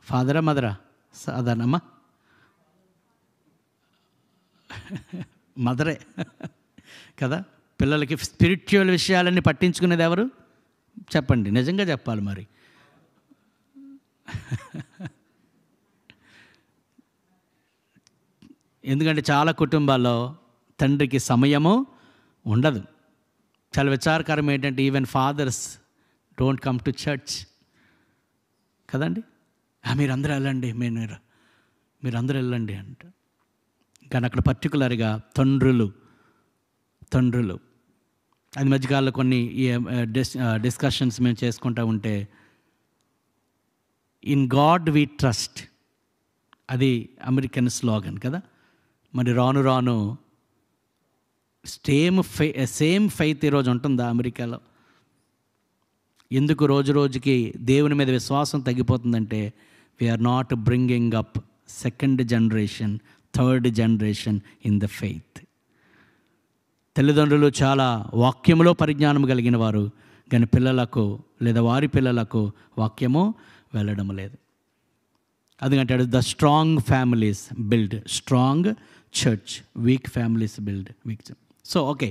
ఫాదరా, మదరా? సాధారణమ్మా మదరే కదా. పిల్లలకి స్పిరిచువల్ విషయాలన్నీ పట్టించుకునేది ఎవరు? చెప్పండి, నిజంగా చెప్పాలి మరి. ఎందుకంటే చాలా కుటుంబాల్లో తండ్రికి సమయము ఉండదు. చాలా విచారకరం ఏంటంటే, even fathers don't come to church కదండి. మీరందరూ వెళ్ళండి, మీరందరూ వెళ్ళండి అంట. కానీ అక్కడ పర్టికులర్గా తండ్రులు అది మధ్యకాలంలో కొన్ని డిస్కషన్స్ మేము చేసుకుంటూ ఉంటే, ఇన్ గాడ్ వి ట్రస్ట్, అది అమెరికన్ స్లోగన్ కదా. మరి రాను సేమ్ ఫెయిత్ ఈరోజు ఉంటుందా అమెరికాలో? ఎందుకు రోజు రోజుకి దేవుని మీద విశ్వాసం తగ్గిపోతుందంటే we are not bringing up second generation, third generation in the faith. తల్లిదండ్రులు చాలా వాక్యములో పరిజ్ఞానం కలిగిన వారు, కానీ పిల్లలకు లేదా వారి పిల్లలకు వాక్యము వెళ్ళడం లేదు. అందుకంటాడు the strong families build strong church, weak families build weak church. So okay,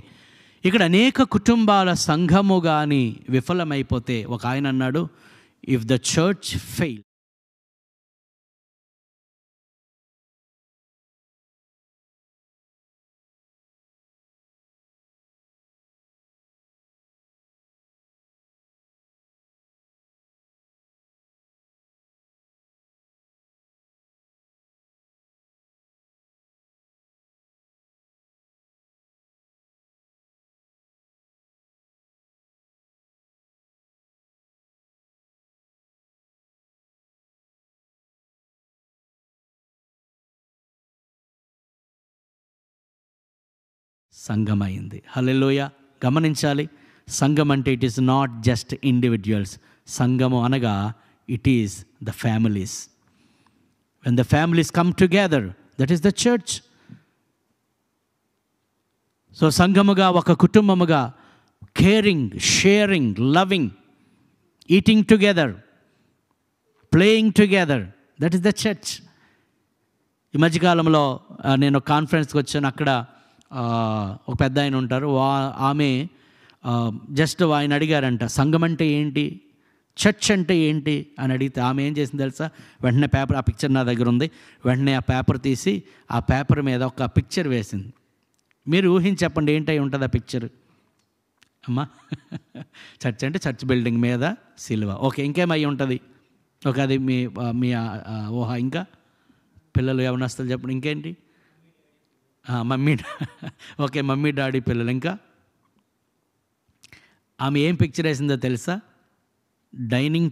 ఇక్కడ అనేక కుటుంబాల సంఘము కానీ విఫలమైపోతే, ఒక ఆయన అన్నాడు, ఇఫ్ ద చర్చ్ ఫెయిల్, సంఘమైంది. హల్లెలూయా. గమనించాలి, సంఘం అంటే it is not just individuals. సంఘము అనగా it is the families. When the families come together, that is the church. So సంఘముగా, ఒక కుటుంబముగా caring, sharing, loving, eating together, playing together, that is the church. ఈ మధ్యకాలంలో నేను కాన్ఫరెన్స్కి వచ్చాను. అక్కడ ఒక పెద్ద ఆయన ఉంటారు, ఆమె జస్ట్ ఆయన అడిగారంట, సంఘం అంటే ఏంటి, చర్చ్ అంటే ఏంటి అని అడిగితే ఆమె ఏం చేసింది తెలుసా? వెంటనే పేపర్, ఆ పిక్చర్ నా దగ్గర ఉంది, వెంటనే ఆ పేపర్ తీసి ఆ పేపర్ మీద ఒక పిక్చర్ వేసింది. మీరు ఊహించి చెప్పండి ఏంటై ఉంటుంది ఆ పిక్చర్ అమ్మా? చర్చ్ అంటే చర్చ్ బిల్డింగ్ మీద సిలువ. ఓకే, ఇంకేమై ఉంటుంది? ఓకే, అది మీ ఊహ. ఇంకా పిల్లలు యవనస్తులు చెప్పండి, ఇంకేంటి? మమ్మీ, ఓకే, మమ్మీ డాడీ పిల్లలు. ఇంకా ఆమె ఏం పిక్చర్ వేసిందో తెలుసా? డైనింగ్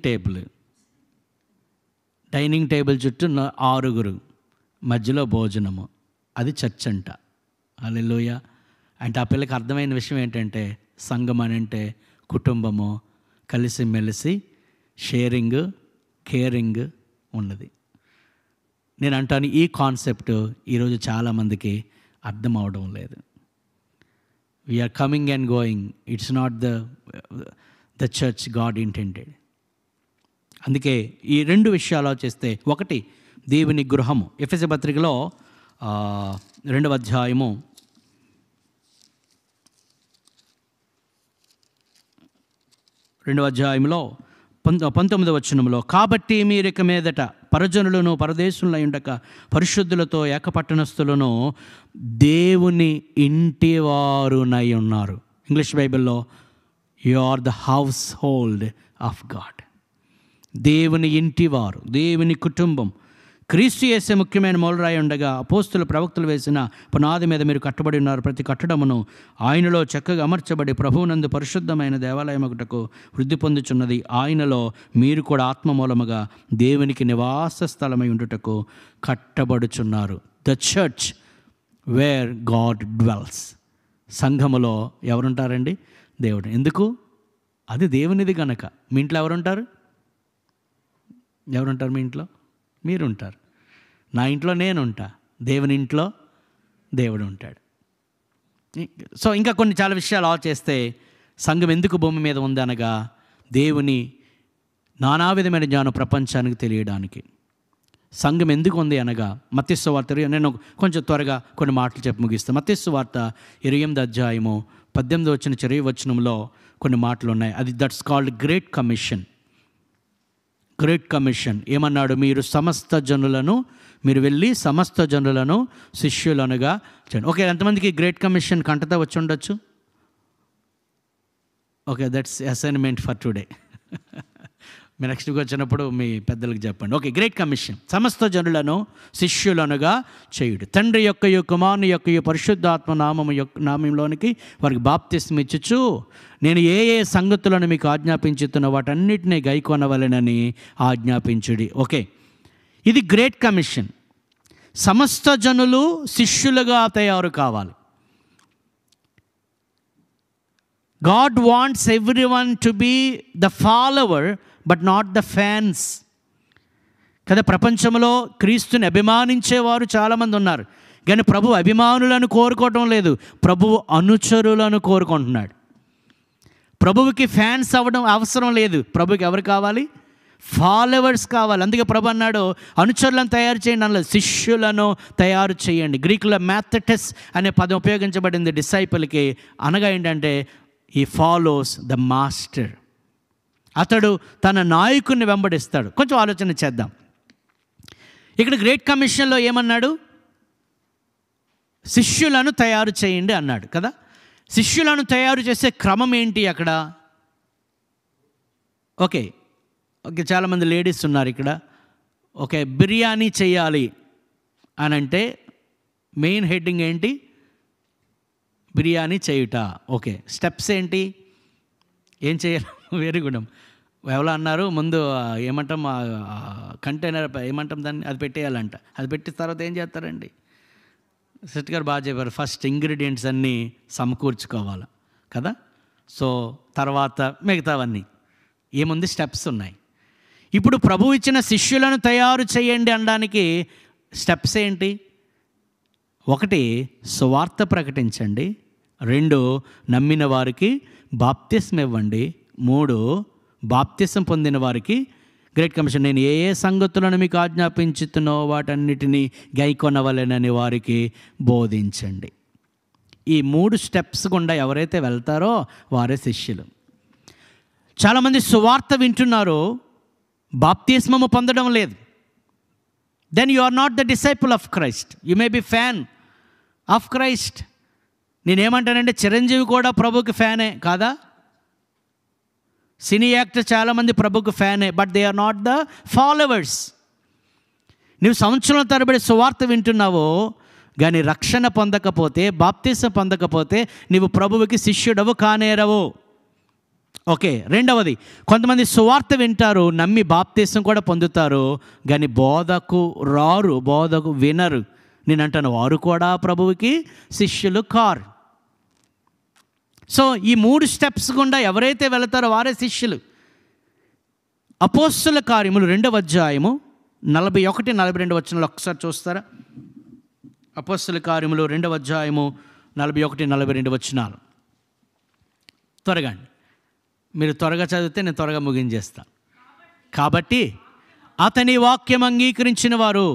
టేబుల్ చుట్టూ 6 మధ్యలో భోజనము, అది చర్చ్ అంట. హల్లెలూయా. అంటే ఆ పిల్లకి అర్థమైన విషయం ఏంటంటే, సంఘం అని అంటే కుటుంబము, కలిసిమెలిసి షేరింగ్, కేరింగ్ ఉన్నది. నేను అంటాను, ఈ కాన్సెప్ట్ ఈరోజు చాలామందికి అర్థం అవడం లేదు. We are coming and going, it's not the church God intended. అందుకే ఈ 2 విషయాలు చేస్తే, ఒకటి దేవుని గృహము. ఎఫెసీ పత్రికలో 2వ అధ్యాయము 19వ వచనంలో, కాబట్టి మీరిక మీదట పరజనులను పరదేశులను ఉండక పరిశుద్ధులతో ఏకపట్టణస్థులను దేవుని ఇంటివారునై ఉన్నారు. ఇంగ్లీష్ బైబిల్లో you are the household of God. దేవుని ఇంటివారు, దేవుని కుటుంబం. క్రీస్తు యేసే ముఖ్యమైన మూలరాయి ఉండగా అపోస్తులు ప్రవక్తలు వేసిన పునాది మీద మీరు కట్టబడి ఉన్నారు. ప్రతి కట్టడమును ఆయనలో చక్కగా అమర్చబడి ప్రభువునందు పరిశుద్ధమైన దేవాలయముటకు వృద్ధి పొందుచున్నది. ఆయనలో మీరు కూడా ఆత్మ మూలముగా దేవునికి నివాస స్థలమై ఉండుటకు కట్టబడుచున్నారు. The church where God dwells. సంఘములో ఎవరుంటారండి? దేవుడు. ఎందుకు? అది దేవునిది గనక. మీ ఇంట్లో ఎవరుంటారు? మీ ఇంట్లో మీరుంటారు. నా ఇంట్లో నేనుంటా, దేవుని ఇంట్లో దేవుడు ఉంటాడు. సో ఇంకా కొన్ని చాలా విషయాలు ఆలోచిస్తే, సంఘం ఎందుకు భూమి మీద ఉంది అనగా, దేవుని నానా విధమైన జ్ఞానం ప్రపంచానికి తెలియడానికి. సంఘం ఎందుకు ఉంది అనగా, మత్తయి సువార్త, నేను కొంచెం త్వరగా కొన్ని మాటలు చెప్పి ముగిస్తాను. మత్తయి సువార్త 28వ అధ్యాయము 18వ చివరి వచనంలో కొన్ని మాటలు ఉన్నాయి. అది that's called great commission. Great commission ఏమన్నాడు? మీరు వెళ్ళి సమస్త జనులను శిష్యులనుగా చేయండి. ఓకే, ఎంతమందికి గ్రేట్ కమిషన్ కంటతా వచ్చి ఉండొచ్చు? Okay, that's assignment for today. మీ నెక్స్ట్కి వచ్చినప్పుడు మీ పెద్దలకు చెప్పండి. ఓకే, గ్రేట్ కమిషన్, సమస్త జనులను శిష్యులనుగా చేయుడు. తండ్రి యొక్కయు కుమారుని యొక్కయు పరిశుద్ధాత్మ నామంలోనికి వారికి బాప్తిస్మం ఇచ్చుచు, నేను ఏ సంగతులను మీకు ఆజ్ఞాపించుతున్న వాటన్నిటినీ గైకొనవలెనని ఆజ్ఞాపించుడి. ఓకే, ఇది గ్రేట్ కమిషన్. సమస్త జనులు శిష్యులుగా తయారు కావాలి. God wants everyone to be the follower but not the fans కదా. ప్రపంచంలో క్రీస్తుని అభిమానించేవారు చాలామంది ఉన్నారు, కానీ ప్రభు అభిమానులను కోరుకోవటం లేదు, ప్రభువు అనుచరులను కోరుకుంటున్నాడు. ప్రభువుకి ఫ్యాన్స్ అవ్వడం అవసరం లేదు, ప్రభుకి ఎవరు కావాలి? ఫాలోవర్స్ కావాలి. అందుకే ప్రభు అన్నాడు అనుచరులను తయారు చేయండి అనలేదు, శిష్యులను తయారు చేయండి. గ్రీకులో మ్యాథటెస్ అనే పదం ఉపయోగించబడింది డిసైపుల్కి. అనగా ఏంటంటే ఈ ఫాలోస్ ద మాస్టర్. అతడు తన నాయకుడిని వెంబడిస్తాడు. కొంచెం ఆలోచన చేద్దాం. ఇక్కడ గ్రేట్ కమిషన్లో ఏమన్నాడు? శిష్యులను తయారు చేయండి అన్నాడు కదా. శిష్యులను తయారు చేసే క్రమం ఏంటి అక్కడ? ఓకే, చాలామంది లేడీస్ ఉన్నారు ఇక్కడ. ఓకే, బిర్యానీ చేయాలి అని అంటే మెయిన్ హెడ్డింగ్ ఏంటి? బిర్యానీ చేయుట. ఓకే, స్టెప్స్ ఏంటి? ఏం చేయాలి? Very good. ఎవరో అన్నారు ముందు ఏమంటాం కంటైనర్ ఏమంటాం దాన్ని, అది పెట్టేయాలంట. అది పెట్టిన తర్వాత ఏం చేస్తారండి? సెట్ గారు బాగా చెప్పారు, ఫస్ట్ ఇంగ్రీడియంట్స్ అన్నీ సమకూర్చుకోవాలి కదా. సో తర్వాత మిగతావన్నీ ఏముంది, స్టెప్స్ ఉన్నాయి. ఇప్పుడు ప్రభు ఇచ్చిన శిష్యులను తయారు చేయండి అనడానికి స్టెప్స్ ఏంటి? 1, సువార్త ప్రకటించండి. 2, నమ్మిన వారికి బాప్తిస్మం ఇవ్వండి. 3, బాప్తిసం పొందిన వారికి గ్రేట్ కమిషన్, నేను ఏ ఏ సంగతులను మీకు ఆజ్ఞాపించుతున్నో వాటన్నిటినీ గైకొనవలెనని వారికి బోధించండి. ఈ 3 స్టెప్స్ గుండా ఎవరైతే వెళ్తారో వారే శిష్యులు. చాలామంది సువార్త వింటున్నారు, బాప్తిస్మము పొందడం లేదు. Then you are not the disciple of Christ. You may be fan of Christ. నేనేమంటానంటే చిరంజీవి కూడా ప్రభుకి ఫ్యానే కాదా? సినీ యాక్టర్ చాలామంది ప్రభుకు ఫ్యానే, but they are not the followers. నువ్వు సంవత్సరాల తరబడి సువార్త వింటున్నావో కానీ రక్షణ పొందకపోతే, బాప్తిసం పొందకపోతే నీవు ప్రభువుకి శిష్యుడవు కానేరవు. ఓకే, 2వది, కొంతమంది సువార్త వింటారు, నమ్మి బాప్తిసం కూడా పొందుతారు, కానీ బోధకు రారు, బోధకు వినరు. నేను అంటాను వారు కూడా ప్రభువుకి శిష్యులు కారు. సో ఈ 3 స్టెప్స్ గుండా ఎవరైతే వెళతారో వారే శిష్యులు. అపోస్తుల కార్యములు 2వ అధ్యాయము 41, 42 వచనాలు ఒకసారి చూస్తారా? అపోస్తుల కార్యములు 2వ అధ్యాయము 41, 42 వచనాలు. త్వరగా మీరు త్వరగా చదివితే నేను త్వరగా ముగించేస్తాను. కాబట్టి అతని వాక్యం అంగీకరించిన వారు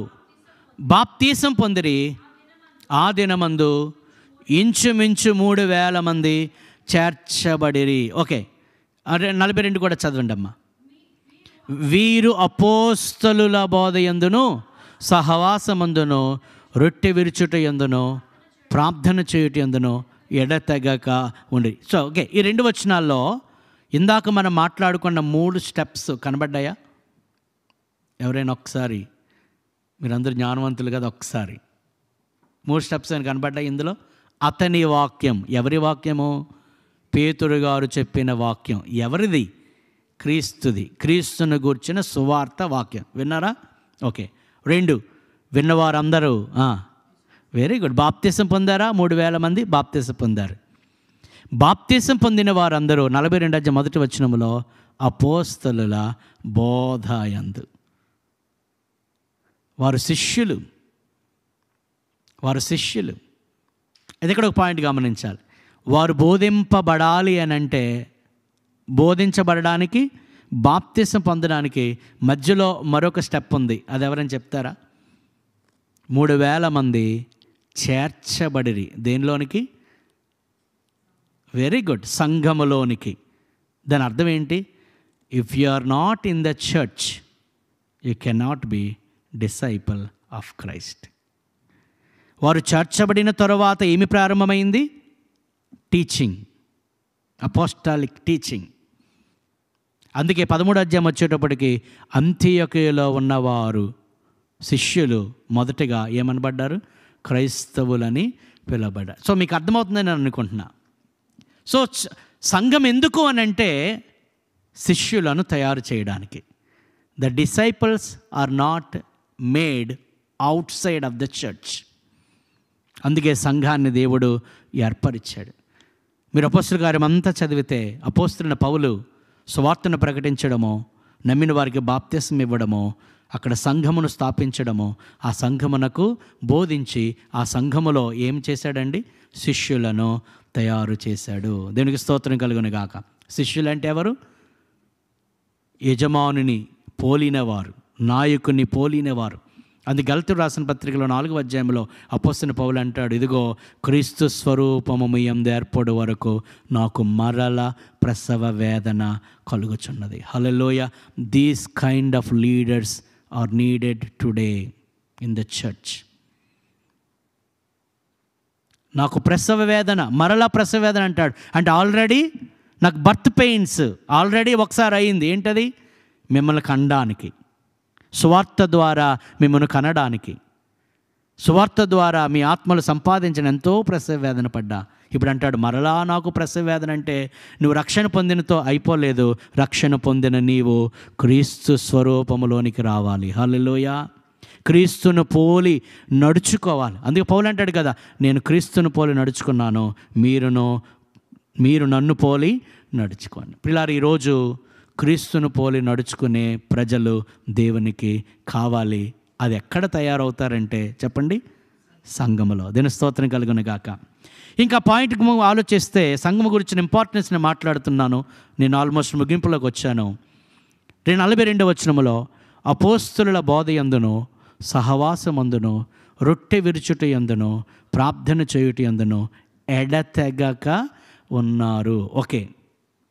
బాప్తీసం పొందిరి. ఆ దినమందు ఇంచుమించు 3,000 మంది చేర్చబడిరి. ఓకే, 42 కూడా చదవండి అమ్మా. వీరు అపోస్తలుల బోధ యందును సహవాసమందును రొట్టె విరుచుట యందును ప్రార్థన చేయుట యందును ఎడతెగక ఉండి. సో ఓకే, ఈ 2 వచనాల్లో ఇందాక మనం మాట్లాడుకున్న 3 స్టెప్స్ కనబడ్డాయా? ఎవరైనా ఒకసారి, మీరందరూ జ్ఞానవంతులు కదా, ఒకసారి 3 స్టెప్స్ అని కనబడ్డాయి ఇందులో. అతని వాక్యం, ఎవరి వాక్యము? పేతురు గారు చెప్పిన వాక్యం. ఎవరిది? క్రీస్తుది. క్రీస్తును గూర్చిన సువార్త వాక్యం విన్నారా? ఓకే. 2, విన్నవారందరూ వెరీ గుడ్, బాప్తిసం పొందారా? 3,000 మంది బాప్తిసం పొందారు. బాప్తిసం పొందిన వారందరూ 42 మొదటి వచనములో అపోస్తలుల బోధ యందు. వారు శిష్యులు, వారు శిష్యులు. ఇది ఇక్కడ ఒక పాయింట్ గమనించాలి. వారు బోధింపబడాలి అని అంటే, బోధించబడడానికి, బాప్తిసం పొందడానికి మధ్యలో మరొక స్టెప్ ఉంది. అది ఎవరని చెప్తారా? 3,000 మంది చేర్చబడిరి. దేనిలోనికి? Very good, సంఘములోనికి. దాని అర్థం ఏంటి? If you are not in the church you cannot be disciple of Christ. వారు చేర్చబడిన తరువాత ఏమి ప్రారంభమైంది? Teaching, apostolic teaching. అందుకే 13వ అధ్యాయం వచ్చేటప్పటికి అంతియొకయలో ఉన్నవారు శిష్యులు మొదటగా ఏమనబడ్డారు? క్రైస్తవులని పిలువబడ్డారు. సో మీకు అర్థమవుతుందని నేను అనుకుంటున్నా. సో సంఘం ఎందుకు అని అంటే శిష్యులను తయారు చేయడానికి. The disciples are not made outside of the church. అందుకే సంఘాన్ని దేవుడు ఏర్పరిచాడు. మీరు అపోస్తుల కార్యం అంతా చదివితే అపోస్తులైన పౌలు సువార్తను ప్రకటించడము, నమ్మిన వారికి బాప్తిస్మం ఇవ్వడము, అక్కడ సంఘమును స్థాపించడము, ఆ సంఘమునకు బోధించి ఆ సంఘములో ఏం చేశాడండి? శిష్యులను తయారు చేశాడు. దేవునికి స్తోత్రం కలుగును గాక. శిష్యులు అంటే ఎవరు? యజమానుని పోలినవారు, నాయకుని పోలినవారు. అది గలతీయులకు రాసిన పత్రికలో 4వ అధ్యాయంలో అపోస్తలుడైన పౌలు అంటాడు, ఇదిగో క్రీస్తు స్వరూపము మీ యందు ఏర్పడు వరకు నాకు మరల ప్రసవ వేదన కలుగుచున్నది. హల్లెలూయా. These kind of leaders are needed today in the church. నాకు ప్రసవ వేదన, మరలా ప్రసవ వేదన అంటాడు. అంటే ఆల్రెడీ నాకు బర్త్ పెయిన్స్ ఆల్రెడీ ఒకసారి అయింది. ఏంటది? మిమ్మల్ని కనడానికి, సువార్త ద్వారా మిమ్మల్ని కనడానికి, సువార్త ద్వారా మీ ఆత్మలు సంపాదించిన ఎంతో ప్రసవ వేదన పడ్డా. ఇప్పుడు అంటాడు మరలా నాకు ప్రసవ వేదన. అంటే నువ్వు రక్షణ పొందినతో అయిపోలేదు. రక్షణ పొందిన నీవు క్రీస్తు స్వరూపములోనికి రావాలి. హల్లెలూయా. క్రీస్తును పోలి నడుచుకోవాలి. అందుకే పౌలు అంటాడు కదా, నేను క్రీస్తును పోలి నడుచుకున్నాను, మీరు నన్ను పోలి నడుచుకోండి. ప్రియులారా, ఈరోజు క్రీస్తును పోలి నడుచుకునే ప్రజలు దేవునికి కావాలి. అది ఎక్కడ తయారవుతారంటే చెప్పండి? సంఘములో. దీని స్తోత్రం కలుగును గాక. ఇంకా పాయింట్కి ఆలోచిస్తే సంఘము గురించిన ఇంపార్టెన్స్ నేను మాట్లాడుతున్నాను. నేను ఆల్మోస్ట్ ముగింపులోకి వచ్చాను. 42వ వచనములో అపోస్తలుల బోధ యందును, సహవాసమందును, రొట్టె విరుచుట యందును, ప్రార్థన చేయుట యందును ఎడతెగక ఉన్నారు. ఓకే,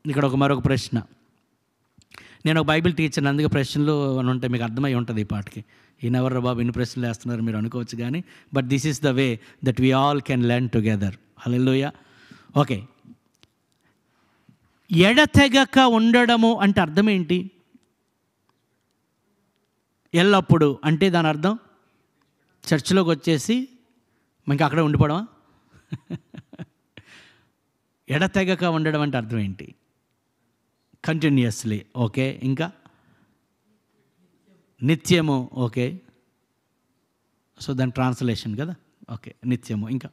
ఇక్కడ మరొక ప్రశ్న. నేను ఒక బైబిల్ టీచర్, అందుకే ప్రశ్నలు అని ఉంటే మీకు అర్థమై ఉంటుంది ఈ పాటికి. ఈయనెవర్రా బాబు ఇన్ని ప్రశ్నలు వేస్తున్నారు మీరు అనుకోవచ్చు, కానీ but this is the way that we all can learn together. Hallelujah. Okay, ఎడతెగక ఉండడము అంటే అర్థం ఏంటి? ఎల్లప్పుడు అంటే దాని అర్థం చర్చిలోకి వచ్చేసి ఇంకా అక్కడ ఉండిపోవడమా? ఎడతెగక ఉండడం అంటే అర్థం ఏంటి? కంటిన్యూస్లీ. ఓకే, ఇంకా నిత్యము. ఓకే, సో దాని ట్రాన్స్లేషన్ కదా. ఓకే, నిత్యము. ఇంకా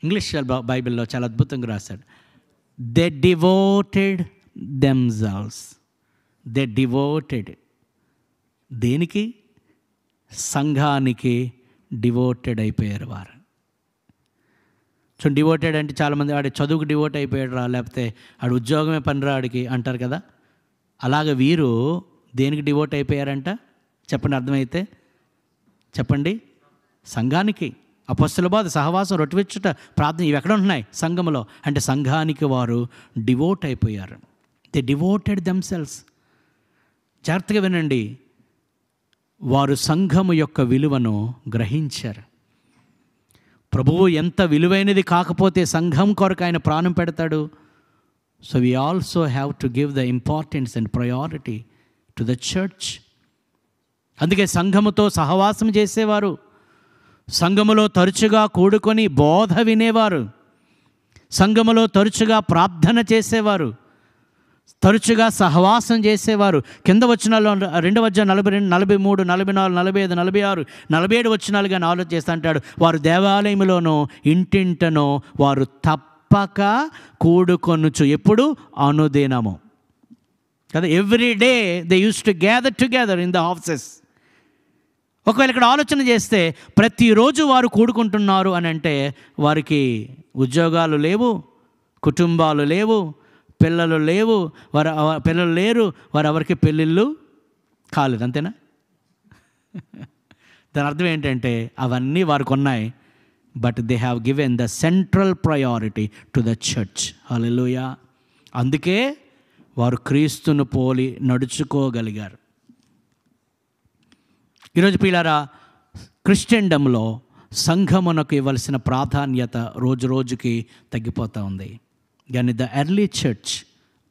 ఇంగ్లీష్ బైబిల్లో చాలా అద్భుతంగా రాశాడు, they devoted themselves. They devoted దేనికి? సంఘానికి డివోటెడ్ అయిపోయారు వారు. సో డివోటెడ్ అంటే చాలామంది వాడి చదువుకు డివోట్ అయిపోయాడు రా, లేకపోతే ఆడు ఉద్యోగమే పనిరా ఆడికి అంటారు కదా. అలాగే వీరు దేనికి డివోట్ అయిపోయారంట చెప్పండి? అర్థమైతే చెప్పండి. సంఘానికి. అపొస్తలుల బోధ, సహవాసం, రొట్టె విరుచుట, ప్రార్థన ఇవి ఎక్కడ ఉంటున్నాయి? సంఘములో. అంటే సంఘానికి వారు డివోట్ అయిపోయారు. They devoted themselves. జాగ్రత్తగా వినండి, వారు సంఘము యొక్క విలువను గ్రహించారు. ప్రభువు ఎంత విలువైనది కాకపోతే సంఘం కొరకు ఆయన ప్రాణం పెడతాడు. So we also have to give the importance and priority to the church. అందుకే సంఘముతో సహవాసం చేసేవారు, సంఘములో తరచుగా కూడుకొని బోధ వినేవారు, సంఘములో తరచుగా ప్రార్థన చేసేవారు, తరచుగా సహవాసం చేసేవారు. కింద వచనాల్లో 2వ అధ్యాయం 42, 43, 44, 45, 46, 47 వచనాలు కానీ ఆలోచన చేస్తా అంటాడు, వారు దేవాలయములోనూ ఇంటింటనో వారు తప్పక కూడుకొనుచు. ఎప్పుడు? అనుదినము కదా. Every day they use to gather together in the houses. ఒకవేళ ఇక్కడ ఆలోచన చేస్తే ప్రతిరోజు వారు కూడుకుంటున్నారు అని అంటే వారికి ఉద్యోగాలు లేవు, కుటుంబాలు లేవు, పిల్లలు లేవు, పిల్లలు లేరు, వారు ఎవరికి పెళ్ళిళ్ళు కాలేదు. అంతేనా? దాని అర్థం ఏంటంటే అవన్నీ వారికి ఉన్నాయి, but they have given the central priority to the church. హల్లెలూయా. అందుకే వారు క్రీస్తును పోలి నడుచుకోగలిగారు. ఈరోజు పిల్లారా, క్రిస్టియన్డంలో సంఘమునకు ఇవ్వాల్సిన ప్రాధాన్యత రోజు రోజుకి తగ్గిపోతూ ఉంది. కానీ ద ఎర్లీ చర్చ్,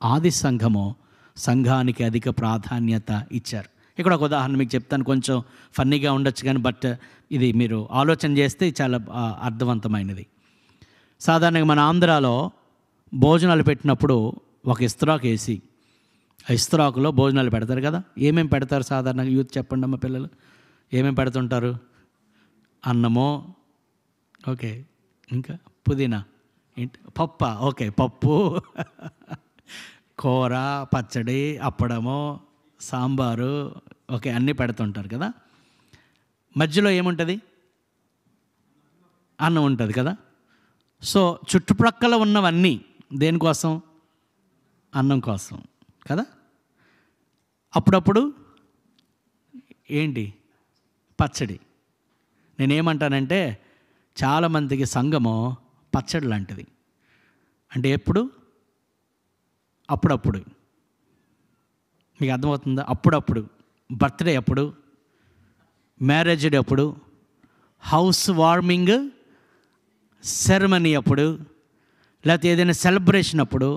ఆది సంఘము సంఘానికి అధిక ప్రాధాన్యత ఇచ్చారు. ఇక్కడ ఒక ఉదాహరణ మీకు చెప్తాను, కొంచెం ఫన్నీగా ఉండొచ్చు కానీ బట్ ఇది మీరు ఆలోచన చేస్తే చాలా అర్థవంతమైనది. సాధారణంగా మన ఆంధ్రాలో భోజనాలు పెట్టినప్పుడు ఒక ఇస్తరాకు వేసి ఆ ఇస్తరాకులో భోజనాలు పెడతారు కదా. ఏమేమి పెడతారు సాధారణంగా? యూత్ చెప్పండి అమ్మ, పిల్లలు ఏమేమి పెడుతుంటారు? అన్నమో, ఓకే, ఇంకా పుదీనా, పప్ప, ఓకే, పప్పు, కూర, పచ్చడి, అప్పడము, సాంబారు, ఓకే, అన్నీ పెడుతుంటారు కదా. మధ్యలో ఏముంటుంది? అన్నం ఉంటుంది కదా. సో చుట్టుప్రక్కల ఉన్నవన్నీ దేనికోసం? అన్నం కోసం కదా. అప్పుడప్పుడు ఏంటి? పచ్చడి. నేనేమంటానంటే చాలామందికి సంఘము పచ్చడి లాంటిది. అంటే ఎప్పుడు? అప్పుడప్పుడు. మీకు అర్థమవుతుందా? అప్పుడప్పుడు. బర్త్డే అప్పుడు, మ్యారేజ్ డే అప్పుడు, హౌస్ వార్మింగ్ సెరమనీ అప్పుడు, లేకపోతే ఏదైనా సెలబ్రేషన్ అప్పుడు,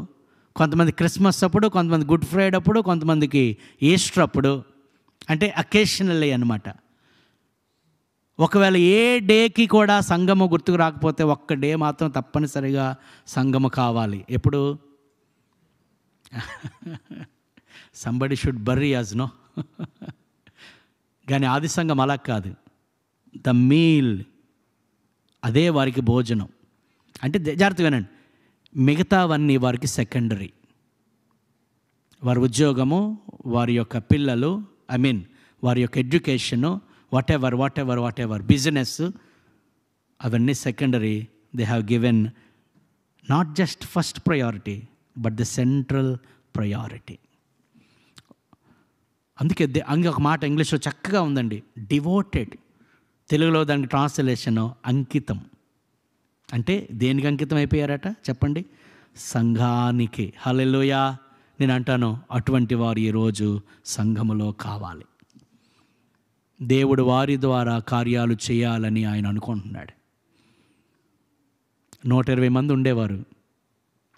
కొంతమంది క్రిస్మస్ అప్పుడు, కొంతమంది గుడ్ ఫ్రైడే అప్పుడు, కొంతమందికి ఈస్టర్ అప్పుడు. అంటే అకేషనల్లీ అన్నమాట. ఒకవేళ ఏ డేకి కూడా సంఘము గుర్తుకు రాకపోతే ఒక్క డే మాత్రం తప్పనిసరిగా సంఘము కావాలి. ఎప్పుడు? Somebody should bury as no. కానీ ఆది సంఘం అలా కాదు. ద మీల్, అదే వారికి భోజనం. అంటే జాగ్రత్తగా వినండి, మిగతావన్నీ వారికి సెకండరీ. వారి ఉద్యోగము, వారి యొక్క పిల్లలు, వారి యొక్క ఎడ్యుకేషను, వాట్ ఎవర్ బిజినెస్, అవన్నీ secondary. They have given not just first priority but the central priority. అందుకే ఒక మాట ఇంగ్లీష్లో చక్కగా ఉందండి, డివోటెడ్. తెలుగులో దానికి ట్రాన్స్లేషను అంకితం. అంటే దేనికి అంకితం అయిపోయారట చెప్పండి? సంఘానికి. హల్లెలూయా. నేను అంటాను, అటువంటి వారు ఈరోజు సంఘములో కావాలి. దేవుడు వారి ద్వారా కార్యాలు చేయాలని ఆయన అనుకుంటున్నాడు. 120 మంది ఉండేవారు,